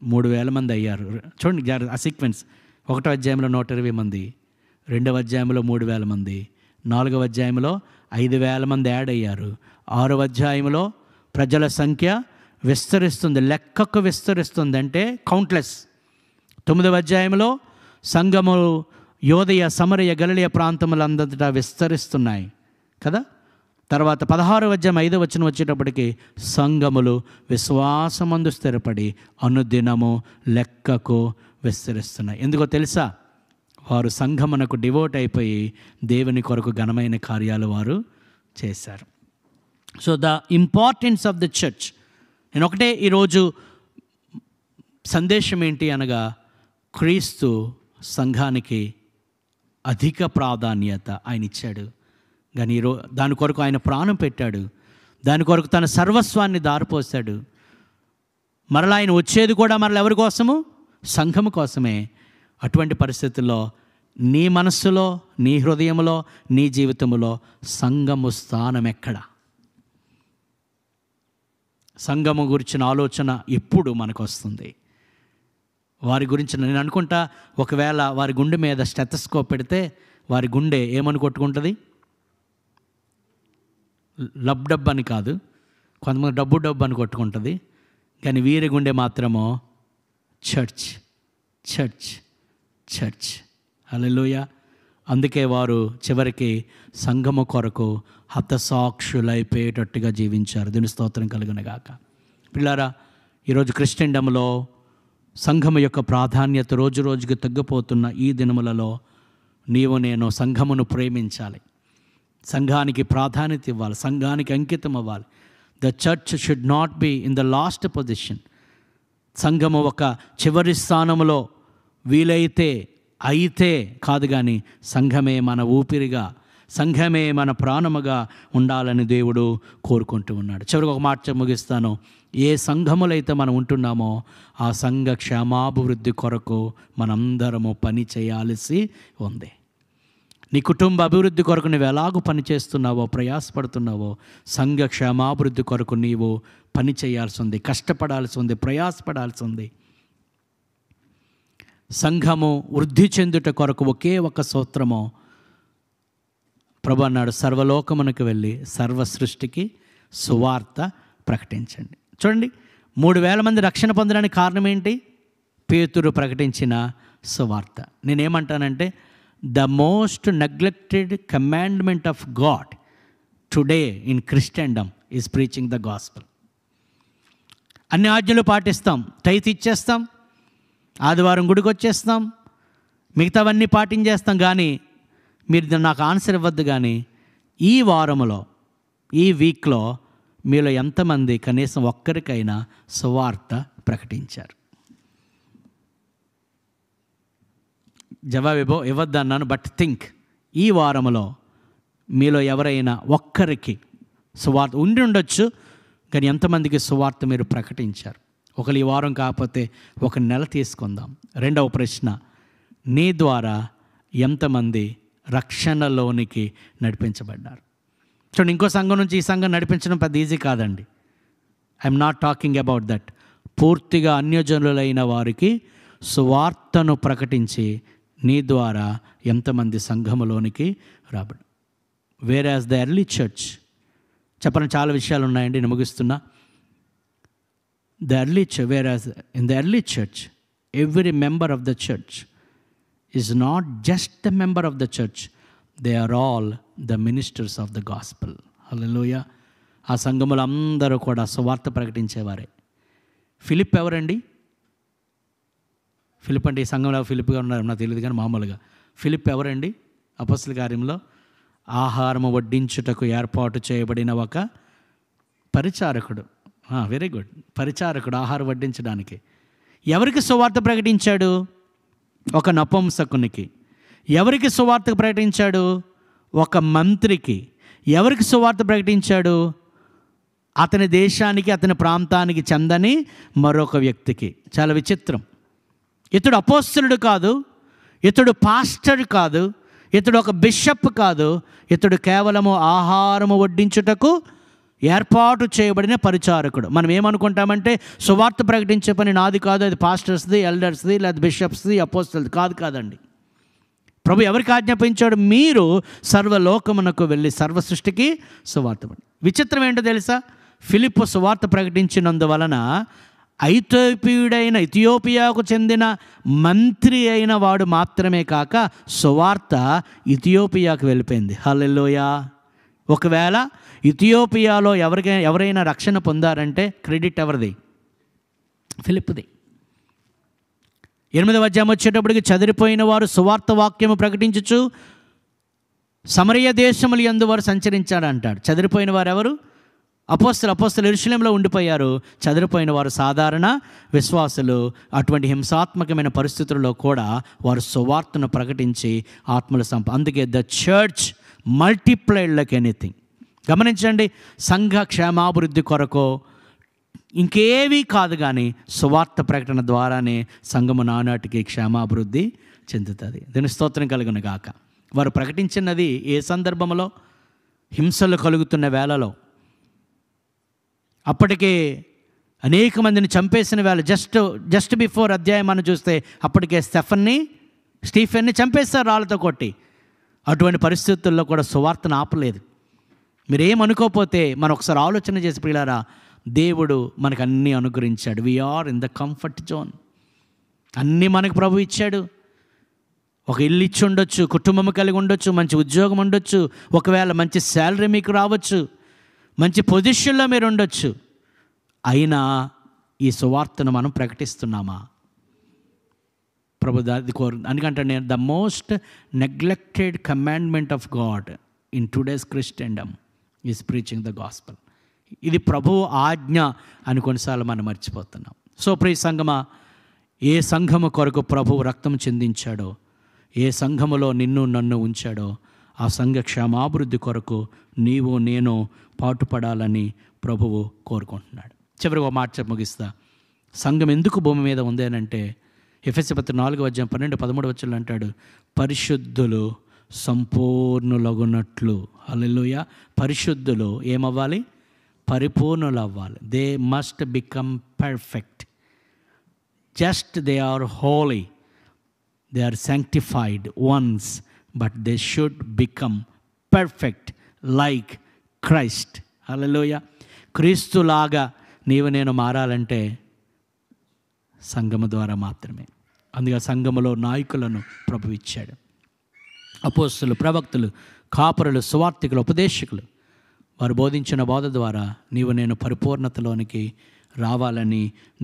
3000 మంది అయ్యారు. చూడండి ఆ సీక్వెన్స్. 1వ అధ్యాయంలో 120 మంది, 2వ అధ్యాయంలో 3000 మంది, 4వ అధ్యాయంలో 5000 మంది యాడ్ అయ్యారు, 6వ అధ్యాయంలో ప్రజల సంఖ్య విస్తరిస్తుంది, లెక్కకు విస్తరిస్తుంది, అంటే కౌంట్లెస్. 9వ అధ్యాయంలో సంఘములు యోదయ, సమరయ, గలిలయ ప్రాంతములంతటా విస్తరిస్తున్నాయి కదా. తర్వాత 16వ అధ్యాయం 5వ వచనం వచ్చేటప్పటికి సంఘములు విశ్వాసమందు స్థిరపడి అనుదినము లెక్కకు విస్తరిస్తున్నాయి. ఎందుకో తెలుసా? వారు సంఘమునకు డివోట్ అయిపోయి దేవుని కొరకు ఘనమైన కార్యాలు వారు చేశారు. So the importance of the church. నేను ఒకటే ఈరోజు సందేశం ఏంటి అనగా, క్రీస్తు సంఘానికి అధిక ప్రాధాన్యత ఆయన ఇచ్చాడు. కానీ దాని కొరకు ఆయన ప్రాణం పెట్టాడు, దాని కొరకు తన సర్వస్వాన్ని దారిపోసాడు. మరలా ఆయన వచ్చేది కూడా మరలా ఎవరి కోసము? సంఘము కోసమే. అటువంటి పరిస్థితుల్లో నీ మనస్సులో, నీ హృదయంలో, నీ జీవితంలో సంఘము స్థానం ఎక్కడ? సంఘము గురించిన ఆలోచన ఎప్పుడు మనకు వస్తుంది? వారి గురించి నేను అనుకుంటా, ఒకవేళ వారి గుండె మీద స్టెతస్కోప్ పెడితే వారి గుండె ఏమని కొట్టుకుంటుంది? డబ్బు అని కాదు, కొంతమంది డబ్బు అని కొట్టుకుంటుంది. కానీ వీరి గుండె మాత్రమో చర్చ్ చర్చ్ చర్చ్. హల్లెలూయా. అందుకే వారు చివరికి సంఘము కొరకు హతసాక్షులైపోయేటట్టుగా జీవించారు. దీని స్తోత్రం కలుగునుగాక. పిల్లారా, ఈరోజు క్రిస్టియన్డమ్లో సంఘము యొక్క ప్రాధాన్యత రోజు రోజుకి తగ్గిపోతున్న ఈ దినములలో నీవు నేను సంఘమును ప్రేమించాలి, సంఘానికి ప్రాధాన్యత ఇవ్వాలి, సంఘానికి అంకితం అవ్వాలి. The church should not be in the last position. సంఘము ఒక చివరి స్థానంలో వీలైతే అయితే కాదు, కానీ సంఘమే మన ఊపిరిగా, సంఘమే మన ప్రాణముగా ఉండాలని దేవుడు కోరుకుంటూ ఉన్నాడు. చివరికి ఒక మాట ముగిస్తాను. ఏ సంఘములైతే మనం ఉంటున్నామో ఆ సంఘ క్షేమాభివృద్ధి కొరకు మనందరము పని చేయాల్సి ఉంది. నీ కుటుంబ అభివృద్ధి కొరకు నువ్వు ఎలాగూ పని చేస్తున్నావో, ప్రయాసపడుతున్నావో, సంఘ క్షేమాభివృద్ధి కొరకు నీవు పని చేయాల్సి ఉంది, కష్టపడాల్సి ఉంది, ప్రయాసపడాల్సి ఉంది. సంఘము వృద్ధి చెందుట కొరకు ఒకే ఒక సూత్రము. ప్రభు అన్నాడు, సర్వలోకమునకు వెళ్ళి సర్వ సృష్టికి సువార్త ప్రకటించండి. చూడండి, 3000 మంది రక్షణ పొందడానికి కారణం ఏంటి? పేతురు ప్రకటించిన సువార్త. నేనేమంటానంటే, the most neglected commandment of God today in క్రిస్టియన్డమ్ is preaching the gospel. అన్ని ఆజ్ఞలు పాటిస్తాం, టైత్ ఇచ్చేస్తాం, ఆదివారం గుడికి వచ్చేస్తాం, మిగతావన్నీ పాటించేస్తాం. కానీ మీరు నాకు ఆన్సర్ ఇవ్వద్దు. కానీ ఈ వారంలో, ఈ వీక్లో మీలో ఎంతమంది కనీసం ఒక్కరికైనా సువార్త ప్రకటించారు? జవాబు ఇవ్వద్దు అన్నాను, బట్ థింక్. ఈ వారంలో మీలో ఎవరైనా ఒక్కరికి సువార్త ఉండి ఉండొచ్చు, కానీ ఎంతమందికి సువార్త మీరు ప్రకటించారు? ఒకరు ఈ వారం కాకపోతే ఒక నెల తీసుకుందాం. రెండవ ప్రశ్న, నీ ద్వారా ఎంతమంది రక్షణలోనికి నడిపించబడ్డారు? చూడండి, ఇంకో సంఘం నుంచి ఈ సంఘం నడిపించడం పెద్ద ఈజీ కాదండి. I'm not talking about that. పూర్తిగా అన్యజనులైన వారికి సువార్తను ప్రకటించి నీ ద్వారా ఎంతమంది సంఘములోనికి రాబడి. Where as the early church, చెప్పని చాలా విషయాలు ఉన్నాయండి, నేను ముగిస్తున్నా. Whereas in the early church, every member of the church is not just a member of the church, they are all the ministers of the gospel. Hallelujah. ఆ సంఘములు అందరూ కూడా సువార్త ప్రకటించేవారే. ఫిలిప్ ఎవరండి? ఫిలిప్ అంటే ఈ సంఘంలో ఫిలిప్గా ఉన్నారు నాకు తెలియదు, కానీ మామూలుగా ఫిలిప్ ఎవరండి? అపొస్తలుల కార్యంలో ఆహారము వడ్డించుటకు ఏర్పాటు చేయబడిన ఒక పరిచారకుడు. వెరీ గుడ్, పరిచారకుడు, ఆహారం వడ్డించడానికి. ఎవరికి సువార్త ప్రకటించాడు? ఒక నపుంసకునికి. ఎవరికి సువార్త ప్రకటించాడు? ఒక మంత్రికి. ఎవరికి సువార్త ప్రకటించాడు? అతని దేశానికి, అతని ప్రాంతానికి చెందని మరొక వ్యక్తికి. చాలా విచిత్రం. ఇతడు అపోస్తలుడు కాదు, ఇతడు పాస్టర్ కాదు, ఇతడు ఒక బిషప్ కాదు, ఇతడు కేవలము ఆహారము వడ్డించుటకు ఏర్పాటు చేయబడిన పరిచారకుడు. మనం ఏమనుకుంటామంటే సువార్త ప్రకటించే పని నాది కాదు, అది పాస్టర్స్ది, ఎల్డర్స్ది, లేదా బిషప్స్ది, అపోస్తలుది కాదండి. ప్రభు ఎవరికి ఆజ్ఞాపించాడు? మీరు సర్వలోకమునకు వెళ్ళి సర్వ సృష్టికి సువార్త. విచిత్రం ఏంటో తెలుసా? ఫిలిప్పు సువార్త ప్రకటించినందువలన ఇథియోపియాకు చెందిన మంత్రి అయిన వాడు మాత్రమే కాక సువార్త ఇథియోపియాకు వెళ్ళిపోయింది. హల్లెలూయా. ఒకవేళ ఇథియోపియాలో ఎవరైనా రక్షణ పొందారంటే క్రెడిట్ ఎవరిది? ఫిలిప్ది. 8వ అధ్యాయం వచ్చేటప్పటికి, చెదిరిపోయిన వారు సువార్త వాక్యము ప్రకటించుచు సమరయ దేశములు యందు వారు సంచరించాడు అంటాడు. చెదిరిపోయిన వారు ఎవరు? అపోస్తలు యెరూషలేములో ఉండిపోయారు. చెదిరిపోయిన వారు సాధారణ విశ్వాసులు. అటువంటి హింసాత్మకమైన పరిస్థితుల్లో కూడా వారు సువార్తను ప్రకటించి ఆత్మల అందుకే the church multiplied like anything. గమనించండి, సంఘ క్షేమాభివృద్ధి కొరకు ఇంకేవీ కాదు, కానీ సువార్త ప్రకటన ద్వారానే సంఘము నానాటికి క్షేమాభివృద్ధి చెందుతుంది. దీని స్తోత్రం కలుగును గాక. వారు ప్రకటించినది ఏ సందర్భంలో? హింసలు కలుగుతున్న వేళలో. అప్పటికే అనేక మందిని చంపేసిన వేళ. జస్ట్ బిఫోర్ అధ్యాయం మనం చూస్తే అప్పటికే స్టీఫెన్ని చంపేస్తారు రాళ్ళతో కొట్టి. అటువంటి పరిస్థితుల్లో కూడా సువార్తను ఆపలేదు. మీరేమనుకోకపోతే మనం ఒకసారి ఆలోచన చేసి, ప్రియులారా, దేవుడు మనకు అన్నీ అనుగ్రహించాడు. We are in the comfort zone. అన్నీ మనకు ప్రభు ఇచ్చాడు. ఒక ఇల్లు ఇచ్చి ఉండొచ్చు, కుటుంబం కలిగి ఉండొచ్చు, మంచి ఉద్యోగం ఉండొచ్చు, ఒకవేళ మంచి శాలరీ మీకు రావచ్చు, మంచి పొజిషన్లో మీరు ఉండొచ్చు. అయినా ఈ సువార్తను మనం ప్రకటిస్తున్నామా? ప్రభు అది అందుకంటే నేను the most neglected commandment of God in today's క్రిస్టియన్డమ్ is preaching the gospel. ఇది ప్రభువు ఆజ్ఞ అని కొన్నిసార్లు మనం మర్చిపోతున్నాం. సో ప్రియ సంఘమా, ఏ సంఘము కొరకు ప్రభువు రక్తం చెందించాడో, ఏ సంఘములో నిన్ను నన్ను ఉంచాడో, ఆ సంఘ క్షేమాభివృద్ధి కొరకు నీవు నేను పాటుపడాలని ప్రభువు కోరుకుంటున్నాడు. చివరికి ఒక మాట ముగిస్తా. సంఘం ఎందుకు భూమి మీద ఉంది అని అంటే, ఎఫెసీ పత్రిక 4వ అధ్యాయం 12-13 వచనాలు అంటాడు, పరిశుద్ధులు సంపూర్ణులగునట్లు. హల్లెలూయా. పరిశుద్ధులు ఏమవ్వాలి? పరిపూర్ణులు అవ్వాలి. They must become perfect. Just they are holy, they are sanctified once, but they should become perfect like Christ. హల్లెలూయా. క్రీస్తులాగా నీవు నేను మారాలంటే సంఘము ద్వారా మాత్రమే. అందుకే సంఘములో నాయకులను ప్రభు ఇచ్చాడు. అపోస్తలులు, ప్రవక్తలు, కాపరులు, సువార్తికులు, ఉపదేశకులు వారు బోధించిన బోధ ద్వారా నీవు నేను పరిపూర్ణతలోనికి రావాలని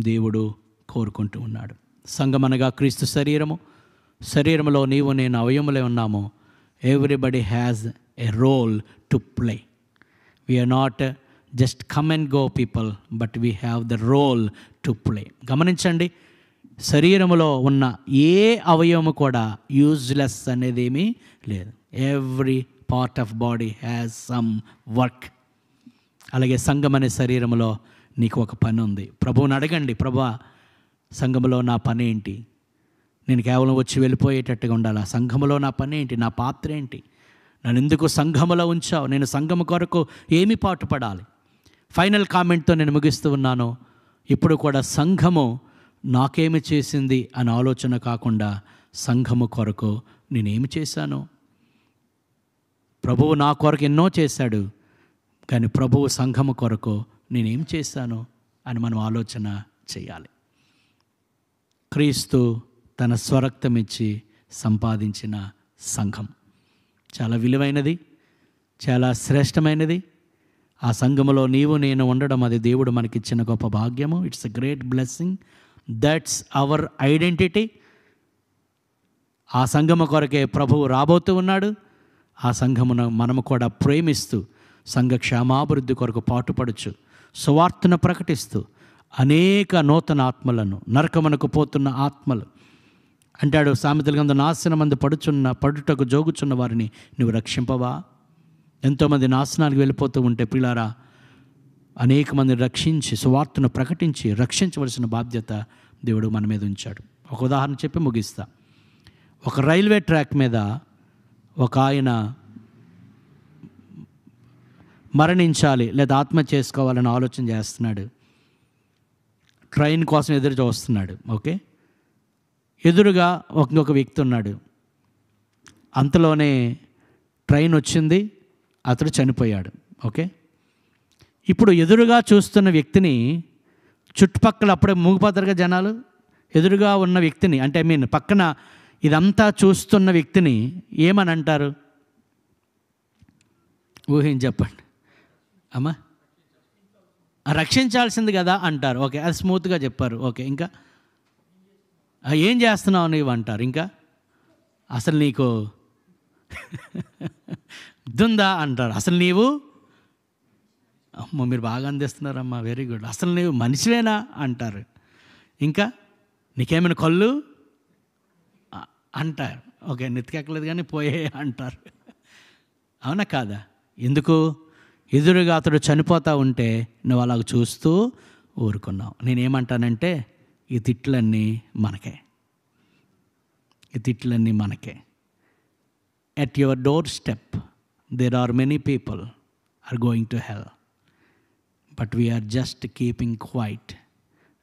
దేవుడు కోరుకుంటూ ఉన్నాడు. సంఘం అనగా క్రీస్తు శరీరము. శరీరంలో నీవు నేను అవయములే ఉన్నాము. Everybody has a role to play. We are not just come and go people, but we have the role to play. గమనించండి, శరీరములో ఉన్న ఏ అవయవము కూడా యూజ్లెస్ అనేది ఏమీ లేదు. Every part of body has some work. అలాగే సంఘం అనే శరీరంలో నీకు ఒక పని ఉంది. ప్రభువుని అడగండి, ప్రభువా సంఘములో నా పని ఏంటి? నేను కేవలం వచ్చి వెళ్ళిపోయేటట్టుగా ఉండాలా? సంఘములో నా పని ఏంటి? నా పాత్ర ఏంటి? నన్ను ఎందుకు సంఘములో ఉంచావు? నేను సంఘము కొరకు ఏమి పాటుపడాలి? ఫైనల్ కామెంట్తో నేను ముగిస్తూ ఉన్నాను. ఇప్పుడు కూడా సంఘము నాకేమి చేసింది అని ఆలోచన కాకుండా సంఘము కొరకు నేనేమి చేశాను? ప్రభువు నా కొరకు ఎన్నో చేశాడు, కానీ ప్రభువు సంఘము కొరకు నేనేం చేశాను అని మనం ఆలోచన చేయాలి. క్రీస్తు తన స్వరక్తం ఇచ్చి సంపాదించిన సంఘం చాలా విలువైనది, చాలా శ్రేష్టమైనది. ఆ సంఘములో నీవు నేను ఉండడం అది దేవుడు మనకిచ్చిన గొప్ప భాగ్యము. It's a great blessing. That's our identity. ఆ సంఘము కొరకే ప్రభువు రాబోతూ ఉన్నాడు. ఆ సంఘమును మనము కూడా ప్రేమిస్తూ సంఘ క్షేమాభివృద్ధి కొరకు పాటుపడుచు సువార్తను ప్రకటిస్తూ అనేక నూతన ఆత్మలను, నరకమునకు పోతున్న ఆత్మలు అంటాడు సామెతల గ్రంథం, నాశనమందు పడుటకు జోగుచున్న వారిని నువ్వు రక్షింపవా? ఎంతోమంది నాశనానికి వెళ్ళిపోతూ ఉంటే ప్రియులారా, అనేక మందిని రక్షించి సువార్తను ప్రకటించి రక్షించవలసిన బాధ్యత దేవుడు మన మీద ఉంచాడు. ఒక ఉదాహరణ చెప్పి ముగిస్తా. ఒక రైల్వే ట్రాక్ మీద ఒక ఆయన మరణించాలి లేదా ఆత్మహత్య చేసుకోవాలని ఆలోచన చేస్తున్నాడు. ట్రైన్ కోసం ఎదురు చూస్తున్నాడు. ఓకే, ఎదురుగా ఇంకొక వ్యక్తి ఉన్నాడు. అంతలోనే ట్రైన్ వచ్చింది, అతడు చనిపోయాడు. ఓకే, ఇప్పుడు ఎదురుగా చూస్తున్న వ్యక్తిని చుట్టుపక్కల అప్పుడే మూగిపోతారుగా జనాలు. ఎదురుగా ఉన్న వ్యక్తిని అంటే పక్కన ఇదంతా చూస్తున్న వ్యక్తిని ఏమని అంటారు? ఊహించి చెప్పండి అమ్మా. రక్షించాల్సింది కదా అంటారు. ఓకే, అది స్మూత్గా చెప్పారు. ఓకే, ఇంకా ఏం చేస్తున్నావు నీవు అంటారు. ఇంకా అసలు నీకు దుందా అంటారు. అసలు నీవు, అమ్మ మీరు బాగా అందిస్తున్నారమ్మా, వెరీ గుడ్. అసలు నీవు మనిషివేనా అంటారు. ఇంకా నీకేమైనా కళ్ళు అంటారు. ఓకే, నెత్తికెక్కలేదు కానీ పోయే అంటారు. అవునా కాదా? ఎందుకు? ఎదురుగా అతడు చనిపోతూ ఉంటే నువ్వు అలాగ చూస్తూ ఊరుకున్నావు. నేనేమంటానంటే ఈ తిట్లన్నీ మనకే, ఈ తిట్లన్నీ మనకే. At your doorstep there are many people are going to hell, but we are just keeping quiet,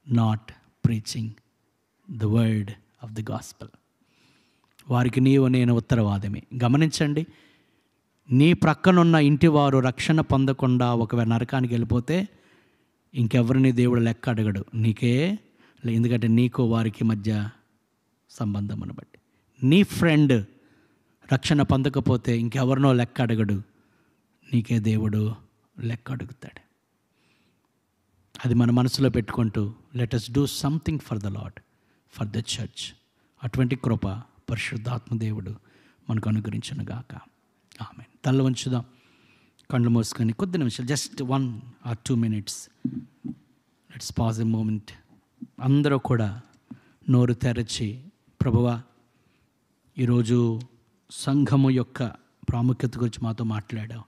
not preaching the word of the gospel. వారికి నీవు నేను ఉత్తరవాదమే. గమనించండి, నీ ప్రక్కనున్న ఇంటి వారు రక్షణ పొందకుండా ఒకవేళ నరకానికి వెళ్ళిపోతే ఇంకెవరిని దేవుడు లెక్క అడగడు, నీకే. ఎందుకంటే నీకు వారికి మధ్య సంబంధమును బట్టి. నీ ఫ్రెండ్ రక్షణ పొందకపోతే ఇంకెవరినో లెక్క అడగడు, నీకే దేవుడు లెక్క అడుగుతాడు. అది మన మనసులో పెట్టుకుంటూ let us do something for the Lord, for the church. అటువంటి కృప పరిశుద్ధాత్మ దేవుడు మనకు అనుగ్రహించును గాక. ఆమేన్. తల్ల ఉంచుదాం, కళ్ళు మూసుకొని కొద్ది నిమిషాలు, just 1 or 2 minutes, let's pause a moment. అందరూ కూడా నోరు తెరచి, ప్రభువా ఈరోజు సంఘము యొక్క ప్రాముఖ్యత గురించి మాతో మాట్లాడావు.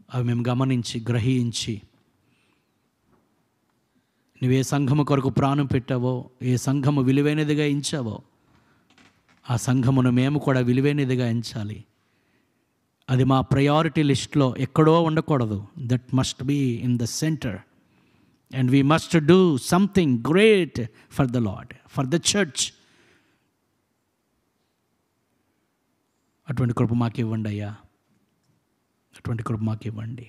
అవి మేము గమనించి గ్రహించి, నువ్వే సంఘము కొరకు ప్రాణం పెట్టావో, ఏ సంఘము విలువైనదిగా ఎంచావో ఆ సంఘమును మేము కూడా విలువైనదిగా ఎంచాలి. అది మా ప్రయారిటీ లిస్ట్లో ఎక్కడో ఉండకూడదు. That must be in the centre, and we must do something great for the Lord, for the church. అటువంటి కృప మాకు ఇవ్వండి అయ్యా, అటువంటి కృప మాకు ఇవ్వండి.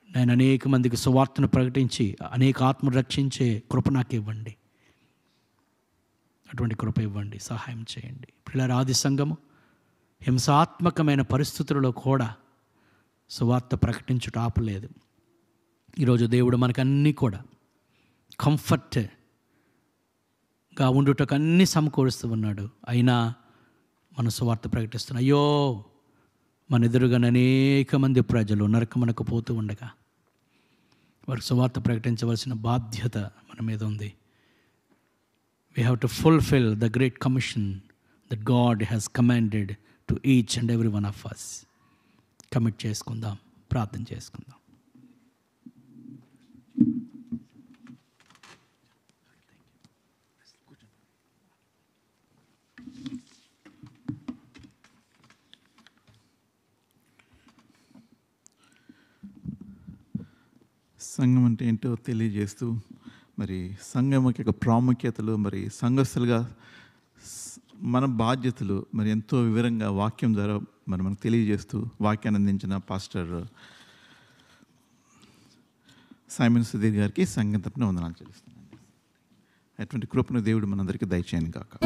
నేను అనేక మందికి సువార్తను ప్రకటించి అనేక ఆత్మను రక్షించే కృప నాకు ఇవ్వండి. అటువంటి కృప ఇవ్వండి, సహాయం చేయండి. పిల్లల ఆది సంఘము హింసాత్మకమైన పరిస్థితులలో కూడా సువార్త ప్రకటించుట ఆపలేదు. ఈరోజు దేవుడు మనకన్నీ కూడా కంఫర్ట్గా ఉండుటకు అన్నీ సమకూరుస్తూ ఉన్నాడు. అయినా మన సువార్త ప్రకటిస్తున్న అయ్యో మన ఎదురుగా అనేక మంది ప్రజలు నరకమునకు పోతూ ఉండగా వారికి సువార్త ప్రకటించవలసిన బాధ్యత మన మీద ఉంది. We have to fulfill the great commission that God has commanded to each and every one of us. Commit చేసుకుందాం, ప్రార్థన చేసుకుందాం. సంఘం అంటే ఏంటో తెలియజేస్తూ మరి సంఘం యొక్క ప్రాముఖ్యతలు మరి సంఘస్థులుగా మన బాధ్యతలు మరి ఎంతో వివరంగా వాక్యం ద్వారా మనకు తెలియజేస్తూ వాక్యాన్ని అందించిన పాస్టర్ సైమన్ సుధీర్ గారికి సంఘం తరపున వందనాలు చెల్లిస్తున్నాను. అటువంటి కృపను దేవుడు మనందరికీ దయచేయను కాక.